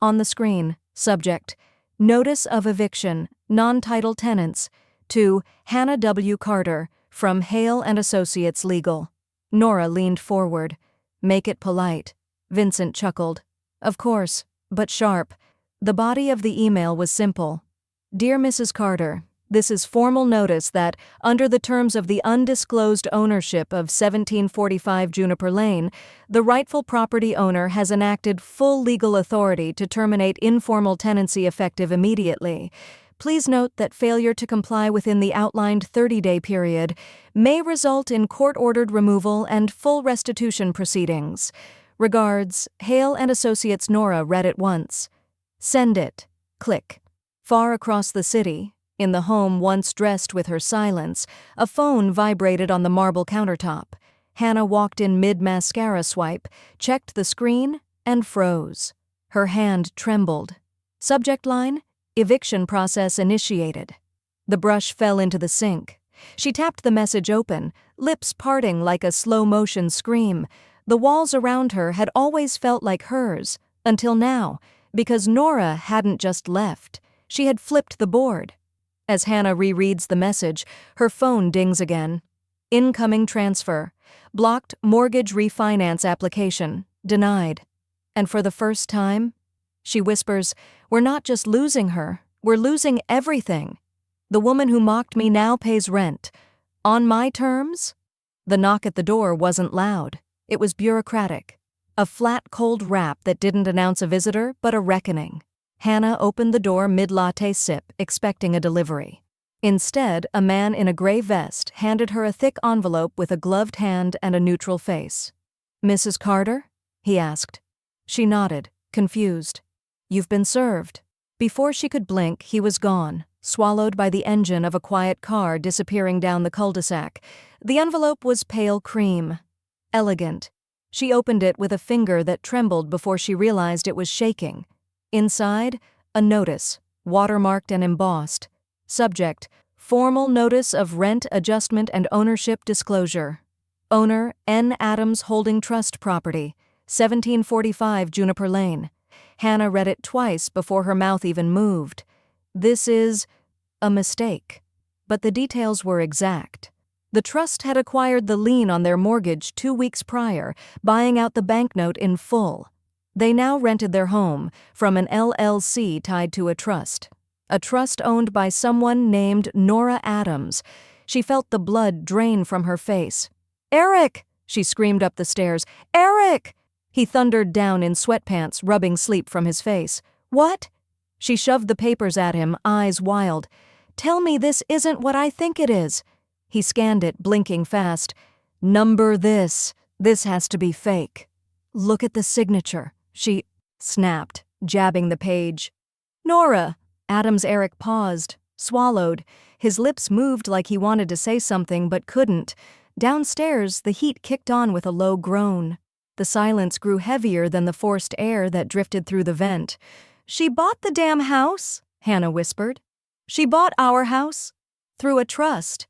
On the screen, subject, Notice of Eviction, Non-Title Tenants, to Hannah W. Carter, from Hale and Associates Legal. Nora leaned forward. Make it polite. Vincent chuckled. Of course, but sharp. The body of the email was simple. Dear Mrs. Carter, this is formal notice that, under the terms of the undisclosed ownership of 1745 Juniper Lane, the rightful property owner has enacted full legal authority to terminate informal tenancy effective immediately. Please note that failure to comply within the outlined 30-day period may result in court-ordered removal and full restitution proceedings. Regards, Hale and Associates. Nora read it once. Send it. Click. Far across the city, in the home once dressed with her silence, a phone vibrated on the marble countertop. Hannah walked in mid-mascara swipe, checked the screen, and froze. Her hand trembled. Subject line, Eviction process initiated. The brush fell into the sink. She tapped the message open, lips parting like a slow-motion scream. The walls around her had always felt like hers, until now, because Nora hadn't just left. She had flipped the board. As Hannah rereads the message, her phone dings again. Incoming transfer. Blocked mortgage refinance application. Denied. And for the first time, she whispers, we're not just losing her, we're losing everything. The woman who mocked me now pays rent. On my terms? The knock at the door wasn't loud. It was bureaucratic. A flat, cold rap that didn't announce a visitor, but a reckoning. Hannah opened the door mid-latte sip, expecting a delivery. Instead, a man in a gray vest handed her a thick envelope with a gloved hand and a neutral face. Mrs. Carter? He asked. She nodded, confused. You've been served. Before she could blink, he was gone, swallowed by the engine of a quiet car disappearing down the cul-de-sac. The envelope was pale cream. Elegant. She opened it with a finger that trembled before she realized it was shaking. Inside, a notice, watermarked and embossed. Subject, Formal Notice of Rent Adjustment and Ownership Disclosure. Owner, N. Adams Holding Trust Property, 1745 Juniper Lane. Hannah read it twice before her mouth even moved. This is a mistake. But the details were exact. The trust had acquired the lien on their mortgage 2 weeks prior, buying out the banknote in full. They now rented their home from an LLC tied to a trust owned by someone named Nora Adams. She felt the blood drain from her face. "Eric!" she screamed up the stairs. "Eric!" He thundered down in sweatpants, rubbing sleep from his face. "What?" She shoved the papers at him, eyes wild. "Tell me this isn't what I think it is." He scanned it, blinking fast. "Number this. This has to be fake." "Look at the signature." She snapped, jabbing the page. Nora! Eric paused, swallowed. His lips moved like he wanted to say something but couldn't. Downstairs, the heat kicked on with a low groan. The silence grew heavier than the forced air that drifted through the vent. "She bought the damn house," Hannah whispered. "She bought our house? Through a trust."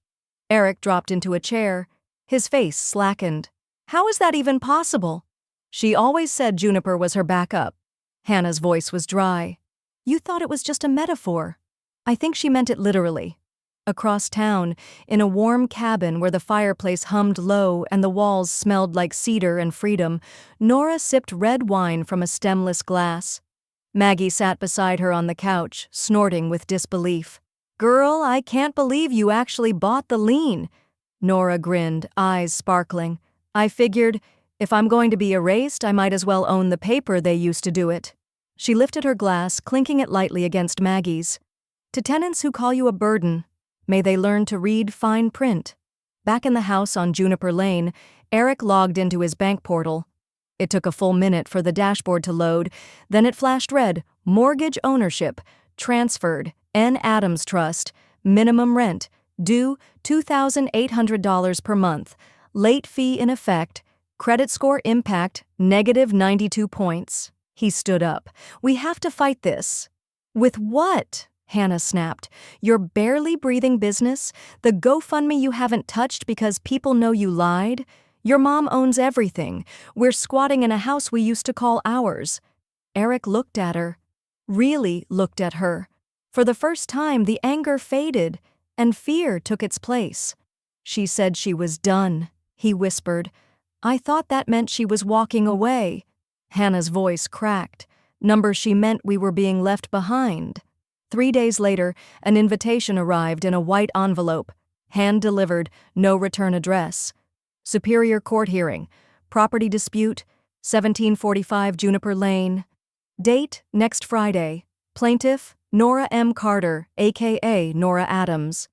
Eric dropped into a chair. His face slackened. "How is that even possible?" "She always said Juniper was her backup." Hannah's voice was dry. "You thought it was just a metaphor." "I think she meant it literally." Across town, in a warm cabin where the fireplace hummed low and the walls smelled like cedar and freedom, Nora sipped red wine from a stemless glass. Maggie sat beside her on the couch, snorting with disbelief. "Girl, I can't believe you actually bought the lien." Nora grinned, eyes sparkling. "I figured, if I'm going to be erased, I might as well own the paper they used to do it." She lifted her glass, clinking it lightly against Maggie's. "To tenants who call you a burden, may they learn to read fine print." Back in the house on Juniper Lane, Eric logged into his bank portal. It took a full minute for the dashboard to load, then it flashed red: mortgage ownership, transferred, N. Adams Trust, minimum rent, due $2,800 per month, late fee in effect, credit score impact, -92 points. He stood up. "We have to fight this." "With what?" Hannah snapped. "Your barely breathing business? The GoFundMe you haven't touched because people know you lied? Your mom owns everything. We're squatting in a house we used to call ours." Eric looked at her. Really looked at her. For the first time, the anger faded, and fear took its place. "She said she was done," he whispered. "I thought that meant she was walking away." Hannah's voice cracked. "Number, she meant we were being left behind." 3 days later, an invitation arrived in a white envelope. Hand-delivered, no return address. Superior Court hearing. Property dispute, 1745 Juniper Lane. Date, next Friday. Plaintiff, Nora M. Carter, a.k.a. Nora Adams.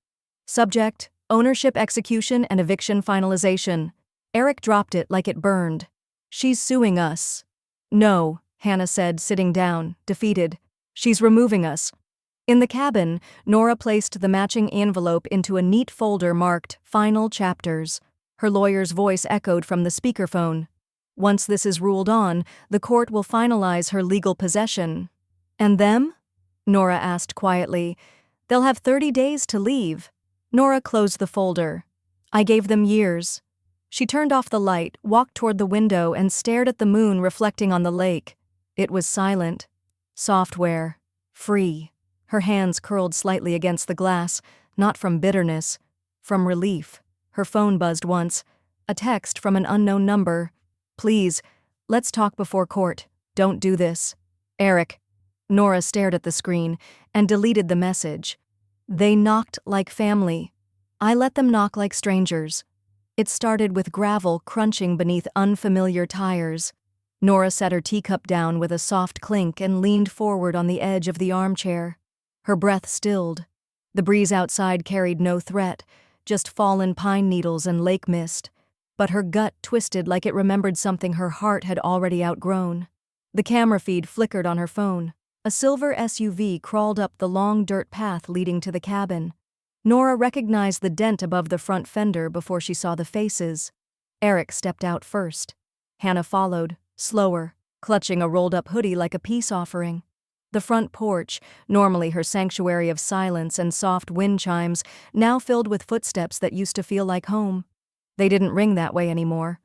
Subject, ownership execution and eviction finalization. Eric dropped it like it burned. "She's suing us." "No," Hannah said, sitting down, defeated. "She's removing us." In the cabin, Nora placed the matching envelope into a neat folder marked Final Chapters. Her lawyer's voice echoed from the speakerphone. "Once this is ruled on, the court will finalize her legal possession." "And them?" Nora asked quietly. "They'll have 30 days to leave." Nora closed the folder. "I gave them years." She turned off the light, walked toward the window, and stared at the moon reflecting on the lake. It was silent. Software. Free. Her hands curled slightly against the glass, not from bitterness, from relief. Her phone buzzed once. A text from an unknown number. "Please, let's talk before court. Don't do this. Eric." Nora stared at the screen and deleted the message. "They knocked like family. I let them knock like strangers." It started with gravel crunching beneath unfamiliar tires. Nora set her teacup down with a soft clink and leaned forward on the edge of the armchair. Her breath stilled. The breeze outside carried no threat, just fallen pine needles and lake mist. But her gut twisted like it remembered something her heart had already outgrown. The camera feed flickered on her phone. A silver SUV crawled up the long dirt path leading to the cabin. Nora recognized the dent above the front fender before she saw the faces. Eric stepped out first. Hannah followed, slower, clutching a rolled-up hoodie like a peace offering. The front porch, normally her sanctuary of silence and soft wind chimes, now filled with footsteps that used to feel like home. They didn't ring that way anymore.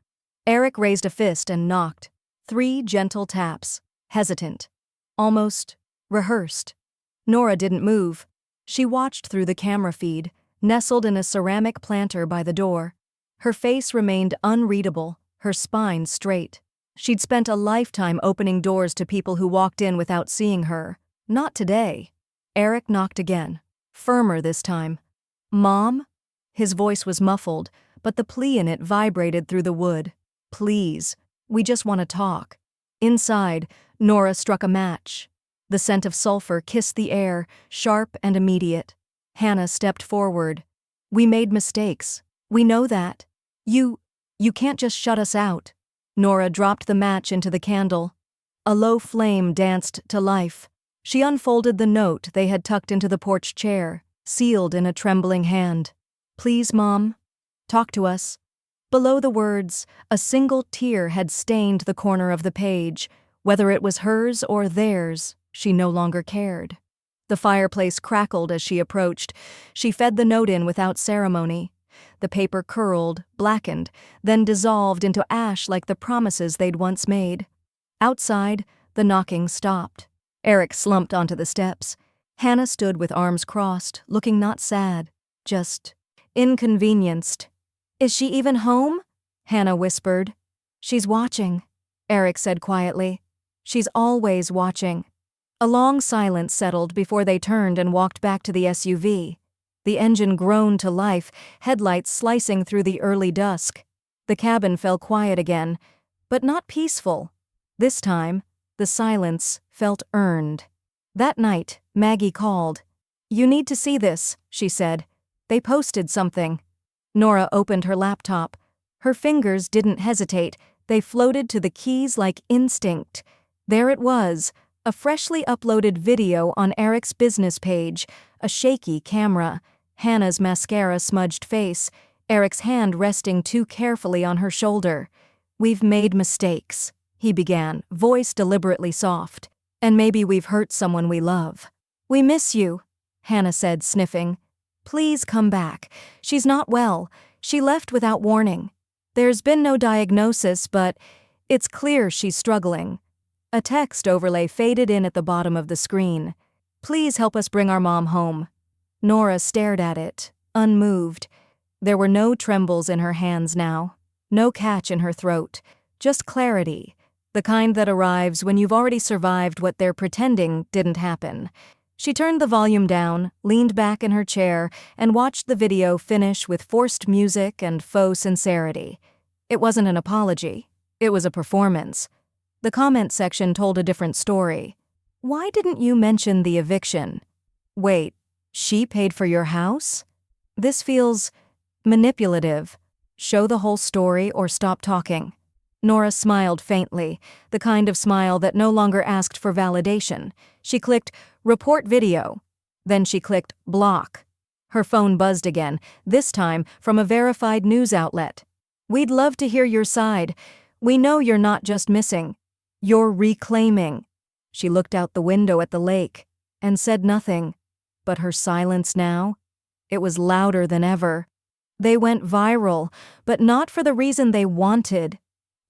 Eric raised a fist and knocked. 3 gentle taps, hesitant, almost rehearsed. Nora didn't move. She watched through the camera feed, nestled in a ceramic planter by the door. Her face remained unreadable, her spine straight. She'd spent a lifetime opening doors to people who walked in without seeing her. Not today. Eric knocked again, firmer this time. "Mom?" His voice was muffled, but the plea in it vibrated through the wood. "Please, we just want to talk." Inside, Nora struck a match. The scent of sulfur kissed the air, sharp and immediate. Hannah stepped forward. "We made mistakes. We know that. You can't just shut us out." Nora dropped the match into the candle. A low flame danced to life. She unfolded the note they had tucked into the porch chair, sealed in a trembling hand. "Please, Mom, talk to us." Below the words, a single tear had stained the corner of the page. Whether it was hers or theirs, she no longer cared. The fireplace crackled as she approached. She fed the note in without ceremony. The paper curled, blackened, then dissolved into ash like the promises they'd once made. Outside, the knocking stopped. Eric slumped onto the steps. Hannah stood with arms crossed, looking not sad, just inconvenienced. "Is she even home?" Hannah whispered. "She's watching," Eric said quietly. "She's always watching." A long silence settled before they turned and walked back to the SUV. The engine groaned to life, headlights slicing through the early dusk. The cabin fell quiet again, but not peaceful. This time, the silence felt earned. That night, Maggie called. "You need to see this," she said. "They posted something." Nora opened her laptop. Her fingers didn't hesitate. They floated to the keys like instinct. There it was, a freshly uploaded video on Eric's business page, a shaky camera, Hannah's mascara-smudged face, Eric's hand resting too carefully on her shoulder. "We've made mistakes," he began, voice deliberately soft. "And maybe we've hurt someone we love." "We miss you," Hannah said, sniffing. "Please come back. She's not well. She left without warning. There's been no diagnosis, but it's clear she's struggling." A text overlay faded in at the bottom of the screen. "Please help us bring our mom home." Nora stared at it, unmoved. There were no trembles in her hands now, no catch in her throat, just clarity, the kind that arrives when you've already survived what they're pretending didn't happen. She turned the volume down, leaned back in her chair, and watched the video finish with forced music and faux sincerity. It wasn't an apology. It was a performance. The comment section told a different story. "Why didn't you mention the eviction?" "Wait, she paid for your house?" "This feels manipulative. Show the whole story or stop talking." Nora smiled faintly, the kind of smile that no longer asked for validation. She clicked "Report video." Then she clicked "Block." Her phone buzzed again, this time from a verified news outlet. "We'd love to hear your side. We know you're not just missing. You're reclaiming." She looked out the window at the lake and said nothing. But her silence now, it was louder than ever. They went viral, but not for the reason they wanted.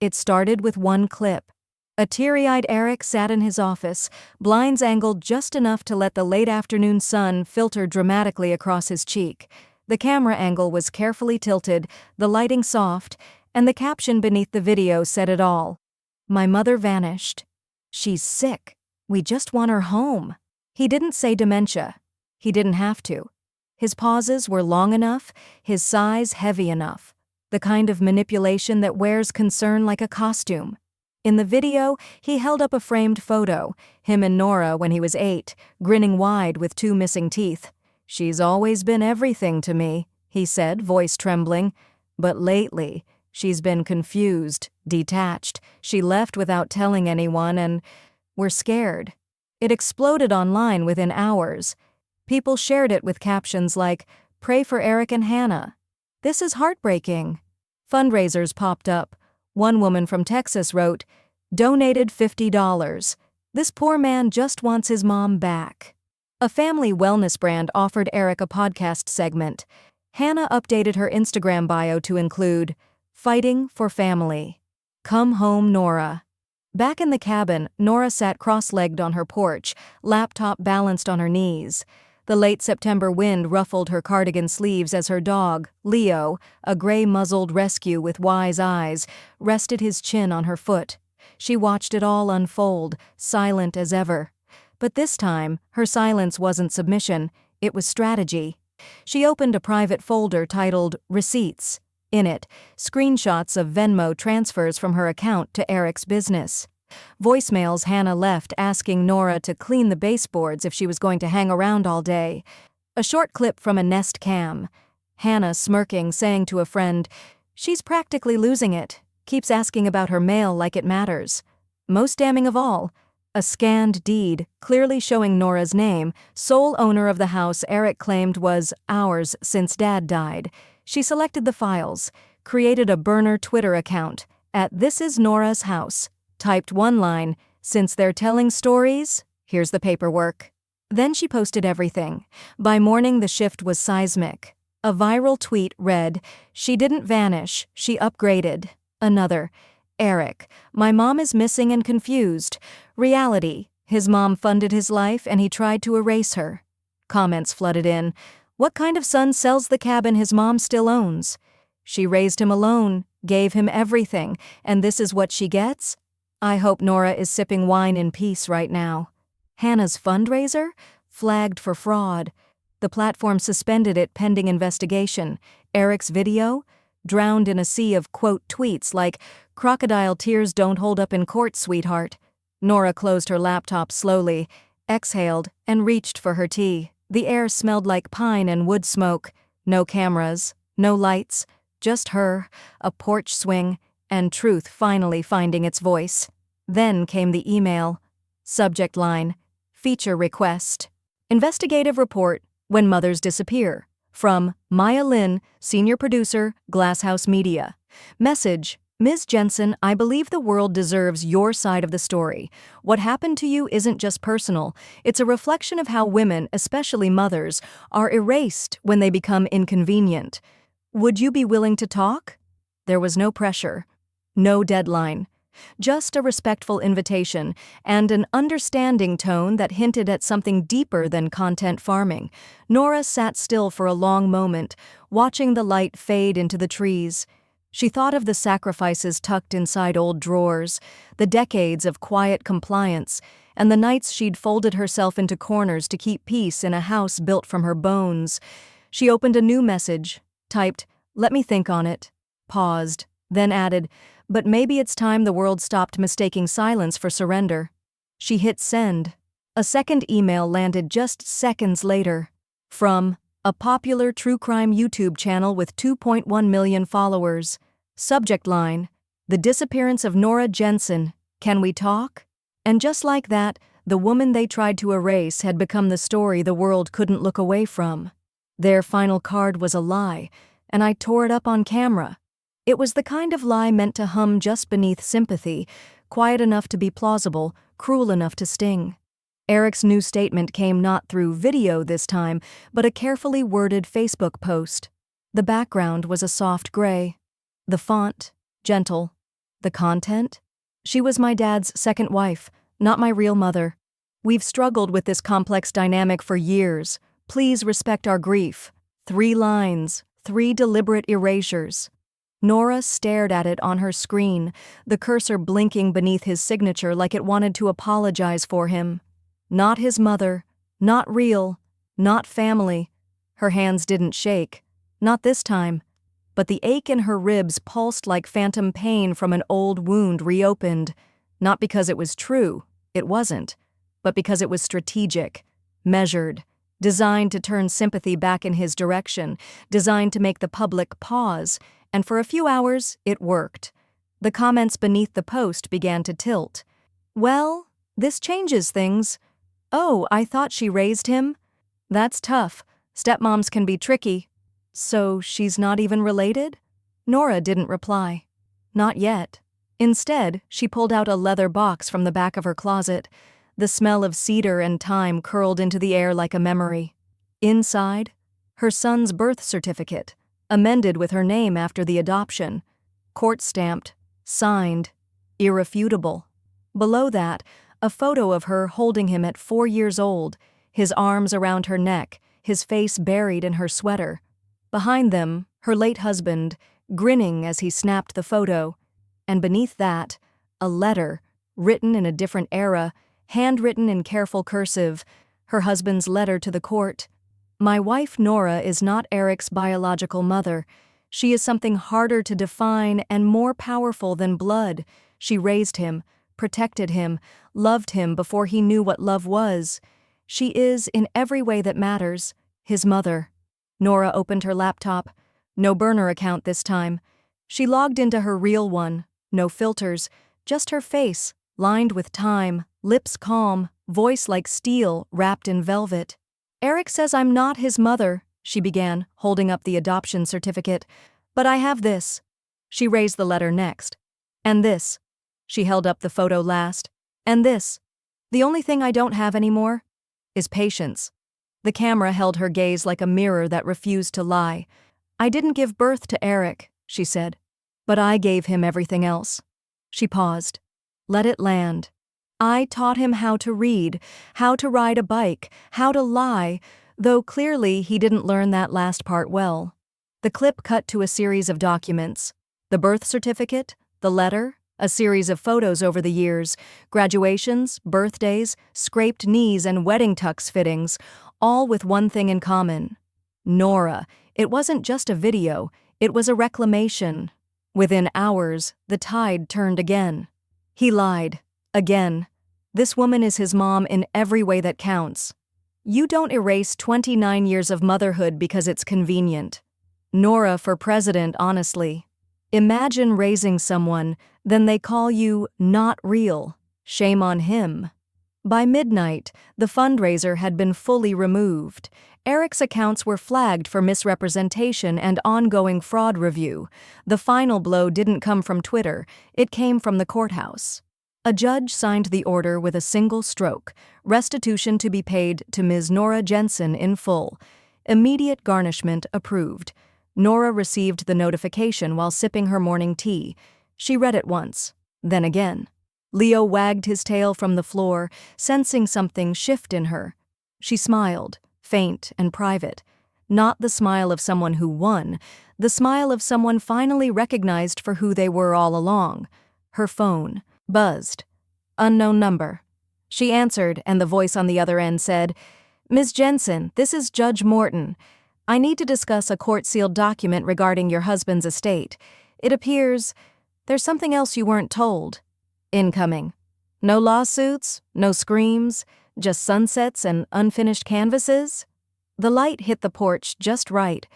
It started with one clip. A teary-eyed Eric sat in his office, blinds angled just enough to let the late afternoon sun filter dramatically across his cheek. The camera angle was carefully tilted, the lighting soft, and the caption beneath the video said it all. "My mother vanished. She's sick. We just want her home." He didn't say dementia. He didn't have to. His pauses were long enough, his sighs heavy enough. The kind of manipulation that wears concern like a costume. In the video, he held up a framed photo, him and Nora when he was 8, grinning wide with 2 missing teeth. "She's always been everything to me," he said, voice trembling. "But lately, she's been confused, detached. She left without telling anyone, and we're scared." It exploded online within hours. People shared it with captions like, "Pray for Eric and Hannah. This is heartbreaking." Fundraisers popped up. One woman from Texas wrote, "Donated $50. This poor man just wants his mom back." A family wellness brand offered Eric a podcast segment. Hannah updated her Instagram bio to include, "Fighting for family. Come home, Nora." Back in the cabin, Nora sat cross-legged on her porch, laptop balanced on her knees. The late September wind ruffled her cardigan sleeves as her dog, Leo, a gray-muzzled rescue with wise eyes, rested his chin on her foot. She watched it all unfold, silent as ever. But this time, her silence wasn't submission, it was strategy. She opened a private folder titled Receipts. In it, screenshots of Venmo transfers from her account to Eric's business. Voicemails Hannah left asking Nora to clean the baseboards if she was going to hang around all day. A short clip from a Nest cam. Hannah smirking, saying to a friend, "She's practically losing it. Keeps asking about her mail like it matters." Most damning of all, a scanned deed, clearly showing Nora's name, sole owner of the house Eric claimed was ours since Dad died. She selected the files, created a burner Twitter account, at This Is Nora's House, typed one line, "Since they're telling stories, here's the paperwork." Then she posted everything. By morning the shift was seismic. A viral tweet read, "She didn't vanish, she upgraded." Another, "Eric, my mom is missing and confused. Reality, his mom funded his life and he tried to erase her." Comments flooded in. "What kind of son sells the cabin his mom still owns? She raised him alone, gave him everything, and this is what she gets? I hope Nora is sipping wine in peace right now." Hannah's fundraiser? Flagged for fraud. The platform suspended it pending investigation. Eric's video? Drowned in a sea of quote tweets like, "Crocodile tears don't hold up in court, sweetheart." Nora closed her laptop slowly, exhaled, and reached for her tea. The air smelled like pine and wood smoke. No cameras, no lights, just her, a porch swing, and truth finally finding its voice. Then came the email. Subject line, "Feature request. Investigative report, when mothers disappear." From Maya Lin, senior producer, Glasshouse Media. Message, "Ms. Jensen, I believe the world deserves your side of the story. What happened to you isn't just personal. It's a reflection of how women, especially mothers, are erased when they become inconvenient. Would you be willing to talk?" There was no pressure, no deadline. Just a respectful invitation and an understanding tone that hinted at something deeper than content farming. Nora sat still for a long moment, watching the light fade into the trees. She thought of the sacrifices tucked inside old drawers, the decades of quiet compliance, and the nights she'd folded herself into corners to keep peace in a house built from her bones. She opened a new message, typed, "Let me think on it," paused, then added, "But maybe it's time the world stopped mistaking silence for surrender." She hit send. A second email landed just seconds later. From a popular true crime YouTube channel with 2.1 million followers. Subject line, "The disappearance of Nora Jensen. Can we talk?" And just like that, the woman they tried to erase had become the story the world couldn't look away from. Their final card was a lie, and I tore it up on camera. It was the kind of lie meant to hum just beneath sympathy, quiet enough to be plausible, cruel enough to sting. Eric's new statement came not through video this time, but a carefully worded Facebook post. The background was a soft gray. The font, gentle. The content? "She was my dad's second wife, not my real mother. We've struggled with this complex dynamic for years. Please respect our grief." 3 lines, 3 deliberate erasures. Nora stared at it on her screen, the cursor blinking beneath his signature like it wanted to apologize for him. Not his mother, not real, not family. Her hands didn't shake, not this time, but the ache in her ribs pulsed like phantom pain from an old wound reopened, not because it was true, it wasn't, but because it was strategic, measured, designed to turn sympathy back in his direction, designed to make the public pause. And for a few hours, it worked. The comments beneath the post began to tilt. "Well, this changes things. Oh, I thought she raised him? That's tough. Stepmoms can be tricky. So she's not even related?" Nora didn't reply. Not yet. Instead, she pulled out a leather box from the back of her closet. The smell of cedar and thyme curled into the air like a memory. Inside, her son's birth certificate, amended with her name after the adoption, court-stamped, signed, irrefutable. Below that, a photo of her holding him at 4 years old, his arms around her neck, his face buried in her sweater. Behind them, her late husband, grinning as he snapped the photo. And beneath that, a letter, written in a different era, handwritten in careful cursive, her husband's letter to the court. "My wife Nora is not Eric's biological mother. She is something harder to define and more powerful than blood. She raised him, protected him, loved him before he knew what love was. She is, in every way that matters, his mother." Nora opened her laptop. No burner account this time. She logged into her real one, no filters, just her face, lined with time, lips calm, voice like steel wrapped in velvet. "Eric says I'm not his mother," she began, holding up the adoption certificate. "But I have this." She raised the letter next. "And this." She held up the photo last. "And this. The only thing I don't have anymore is patience." The camera held her gaze like a mirror that refused to lie. "I didn't give birth to Eric," she said, "but I gave him everything else." She paused. Let it land. "I taught him how to read, how to ride a bike, how to lie, though clearly he didn't learn that last part well." The clip cut to a series of documents. The birth certificate, the letter, a series of photos over the years, graduations, birthdays, scraped knees and wedding tux fittings, all with one thing in common. Nora. It wasn't just a video, it was a reclamation. Within hours, the tide turned again. He lied. Again. This woman is his mom in every way that counts. You don't erase 29 years of motherhood because it's convenient. Nora for president, honestly. Imagine raising someone, then they call you not real. Shame on him. By midnight, the fundraiser had been fully removed. Eric's accounts were flagged for misrepresentation and ongoing fraud review. The final blow didn't come from Twitter, it came from the courthouse. A judge signed the order with a single stroke, restitution to be paid to Ms. Nora Jensen in full. Immediate garnishment approved. Nora received the notification while sipping her morning tea. She read it once, then again. Leo wagged his tail from the floor, sensing something shift in her. She smiled, faint and private. Not the smile of someone who won, the smile of someone finally recognized for who they were all along. Her phone buzzed. Unknown number. She answered, and the voice on the other end said, "Ms. Jensen, this is Judge Morton. I need to discuss a court-sealed document regarding your husband's estate. It appears there's something else you weren't told." Incoming. No lawsuits, no screams, just sunsets and unfinished canvases. The light hit the porch just right,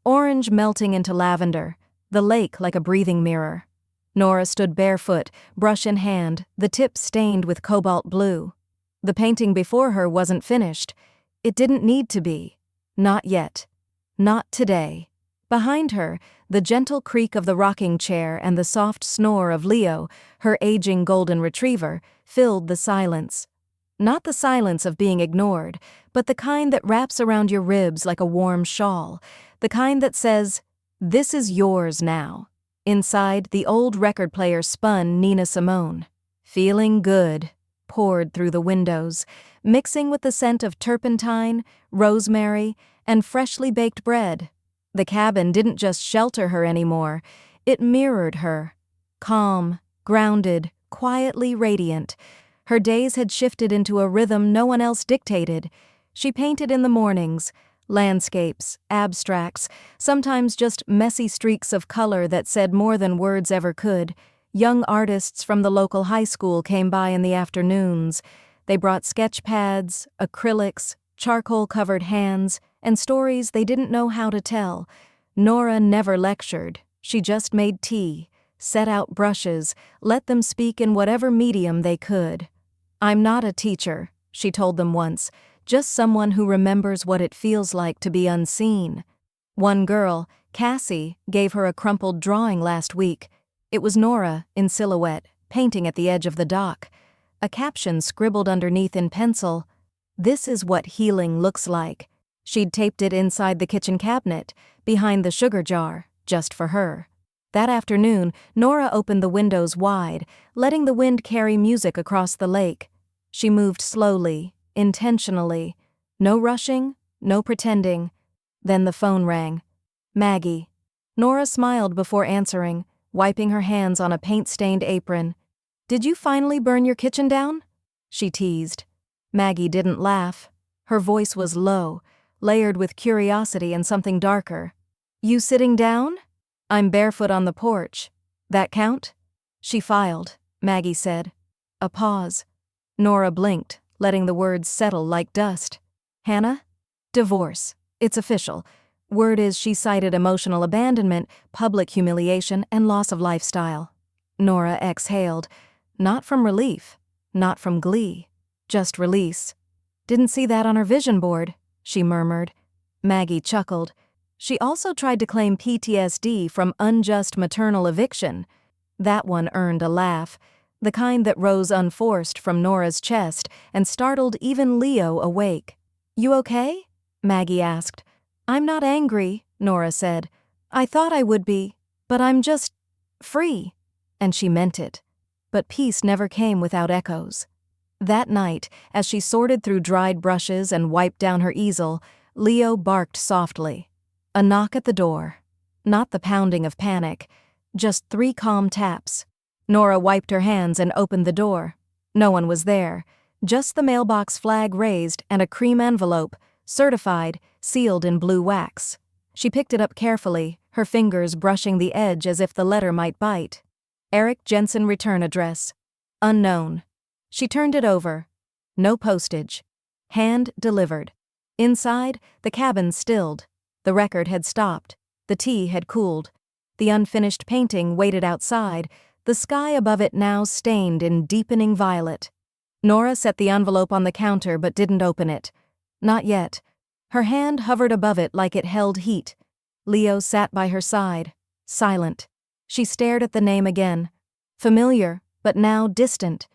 orange melting into lavender, the lake like a breathing mirror. Nora stood barefoot, brush in hand, the tip stained with cobalt blue. The painting before her wasn't finished. It didn't need to be. Not yet. Not today. Behind her, the gentle creak of the rocking chair and the soft snore of Leo, her aging golden retriever, filled the silence. Not the silence of being ignored, but the kind that wraps around your ribs like a warm shawl, the kind that says, "This is yours now." Inside, the old record player spun Nina Simone. "Feeling Good" poured through the windows, mixing with the scent of turpentine, rosemary, and freshly baked bread. The cabin didn't just shelter her anymore, it mirrored her. Calm, grounded, quietly radiant. Her days had shifted into a rhythm no one else dictated. She painted in the mornings, landscapes, abstracts, sometimes just messy streaks of color that said more than words ever could. Young artists from the local high school came by in the afternoons. They brought sketch pads, acrylics, charcoal-covered hands, and stories they didn't know how to tell. Nora never lectured. She just made tea, set out brushes, let them speak in whatever medium they could. "I'm not a teacher," she told them once, "just someone who remembers what it feels like to be unseen." One girl, Cassie, gave her a crumpled drawing last week. It was Nora, in silhouette, painting at the edge of the dock. A caption scribbled underneath in pencil, "This is what healing looks like." She'd taped it inside the kitchen cabinet, behind the sugar jar, just for her. That afternoon, Nora opened the windows wide, letting the wind carry music across the lake. She moved slowly, intentionally. No rushing, no pretending. Then the phone rang. Maggie. Nora smiled before answering, wiping her hands on a paint-stained apron. "Did you finally burn your kitchen down?" she teased. Maggie didn't laugh. Her voice was low, layered with curiosity and something darker. "You sitting down? I'm barefoot on the porch. That count?" "She filed," Maggie said. A pause. Nora blinked, letting the words settle like dust. "Hannah? Divorce. It's official. Word is she cited emotional abandonment, public humiliation, and loss of lifestyle." Nora exhaled. Not from relief, not from glee, just release. Didn't see that on her vision board, she murmured. Maggie chuckled. She also tried to claim PTSD from unjust maternal eviction. That one earned a laugh, the kind that rose unforced from Nora's chest and startled even Leo awake. You okay? Maggie asked. I'm not angry, Nora said. I thought I would be, but I'm just free. And she meant it. But peace never came without echoes. That night, as she sorted through dried brushes and wiped down her easel, Leo barked softly. A knock at the door. Not the pounding of panic, just 3 calm taps. Nora wiped her hands and opened the door. No one was there, just the mailbox flag raised and a cream envelope, certified, sealed in blue wax. She picked it up carefully, her fingers brushing the edge as if the letter might bite. Eric Jensen return address. Unknown. She turned it over. No postage. Hand delivered. Inside, the cabin stilled. The record had stopped. The tea had cooled. The unfinished painting waited outside, the sky above it now stained in deepening violet. Nora set the envelope on the counter but didn't open it. Not yet. Her hand hovered above it like it held heat. Leo sat by her side, silent. She stared at the name again. Familiar, but now distant.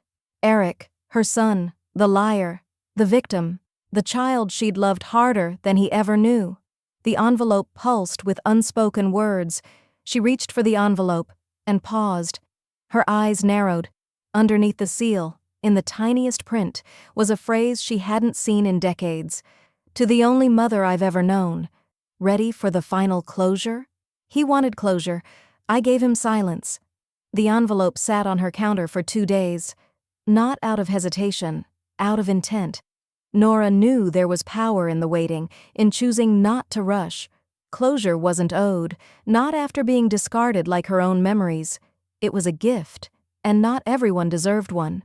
Eric, her son, the liar, the victim, the child she'd loved harder than he ever knew. The envelope pulsed with unspoken words. She reached for the envelope and paused. Her eyes narrowed. Underneath the seal, in the tiniest print, was a phrase she hadn't seen in decades. To the only mother I've ever known. Ready for the final closure? He wanted closure. I gave him silence. The envelope sat on her counter for 2 days. Not out of hesitation, out of intent. Nora knew there was power in the waiting, in choosing not to rush. Closure wasn't owed, not after being discarded like her own memories. It was a gift, and not everyone deserved one.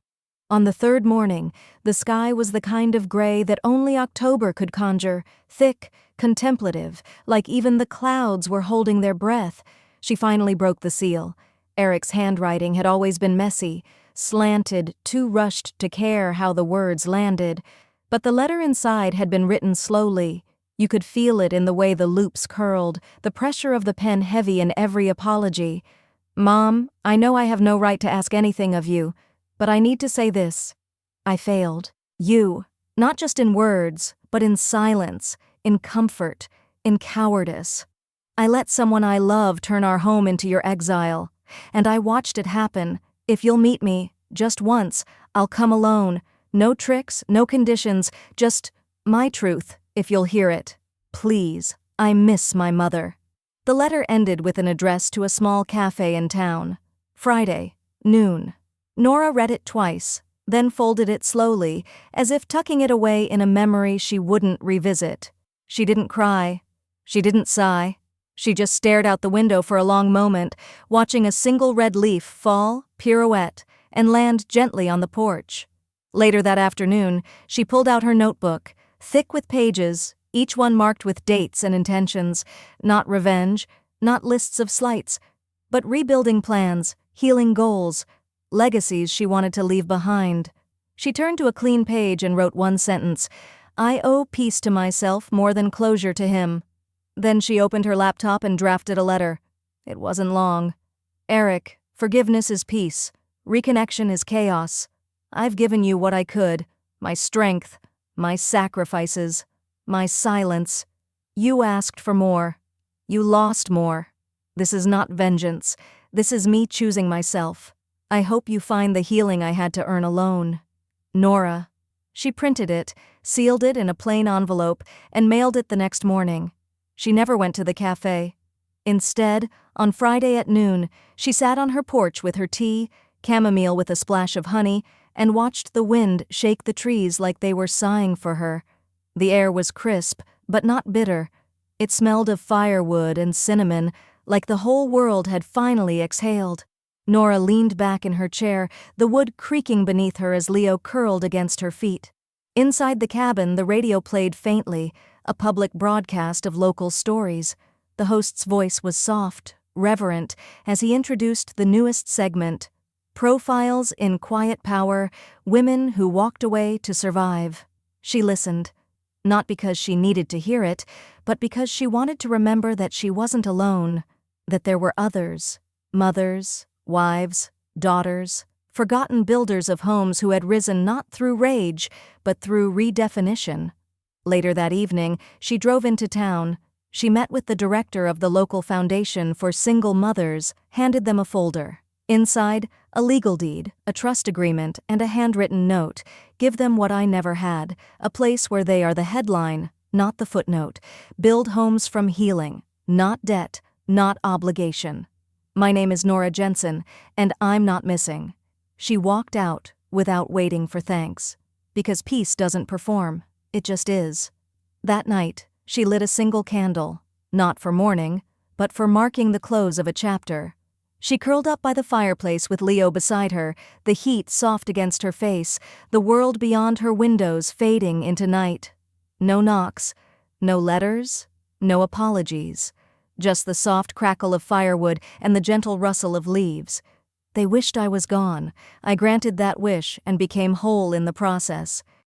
On the 3rd morning, the sky was the kind of gray that only October could conjure, thick, contemplative, like even the clouds were holding their breath. She finally broke the seal. Eric's handwriting had always been messy, slanted, too rushed to care how the words landed. But the letter inside had been written slowly. You could feel it in the way the loops curled, the pressure of the pen heavy in every apology. Mom, I know I have no right to ask anything of you, but I need to say this. I failed. You, not just in words, but in silence, in comfort, in cowardice. I let someone I love turn our home into your exile, and I watched it happen. If you'll meet me, just once, I'll come alone. No tricks, no conditions, just my truth, if you'll hear it. Please, I miss my mother. The letter ended with an address to a small cafe in town. Friday, noon. Nora read it twice, then folded it slowly, as if tucking it away in a memory she wouldn't revisit. She didn't cry. She didn't sigh. She just stared out the window for a long moment, watching a single red leaf fall, pirouette, and land gently on the porch. Later that afternoon, she pulled out her notebook, thick with pages, each one marked with dates and intentions, not revenge, not lists of slights, but rebuilding plans, healing goals, legacies she wanted to leave behind. She turned to a clean page and wrote one sentence, I owe peace to myself more than closure to him. Then she opened her laptop and drafted a letter. It wasn't long. Eric, forgiveness is peace. Reconnection is chaos. I've given you what I could, my strength, my sacrifices, my silence. You asked for more. You lost more. This is not vengeance. This is me choosing myself. I hope you find the healing I had to earn alone. Nora. She printed it, sealed it in a plain envelope, and mailed it the next morning. She never went to the cafe. Instead, on Friday at noon, she sat on her porch with her tea, chamomile with a splash of honey, and watched the wind shake the trees like they were sighing for her. The air was crisp, but not bitter. It smelled of firewood and cinnamon, like the whole world had finally exhaled. Nora leaned back in her chair, the wood creaking beneath her as Leo curled against her feet. Inside the cabin, the radio played faintly, a public broadcast of local stories. The host's voice was soft, reverent, as he introduced the newest segment, Profiles in Quiet Power, Women Who Walked Away to Survive. She listened, not because she needed to hear it, but because she wanted to remember that she wasn't alone, that there were others, mothers, wives, daughters, forgotten builders of homes who had risen not through rage, but through redefinition. Later that evening, she drove into town. She met with the director of the local foundation for single mothers, handed them a folder. Inside, a legal deed, a trust agreement, and a handwritten note. Give them what I never had, a place where they are the headline, not the footnote. Build homes from healing, not debt, not obligation. My name is Nora Jensen, and I'm not missing. She walked out without waiting for thanks. Because peace doesn't perform, it just is. That night, she lit a single candle, not for mourning, but for marking the close of a chapter. She curled up by the fireplace with Leo beside her, the heat soft against her face, the world beyond her windows fading into night. No knocks, no letters, no apologies. Just the soft crackle of firewood and the gentle rustle of leaves. They wished I was gone. I granted that wish and became whole in the process.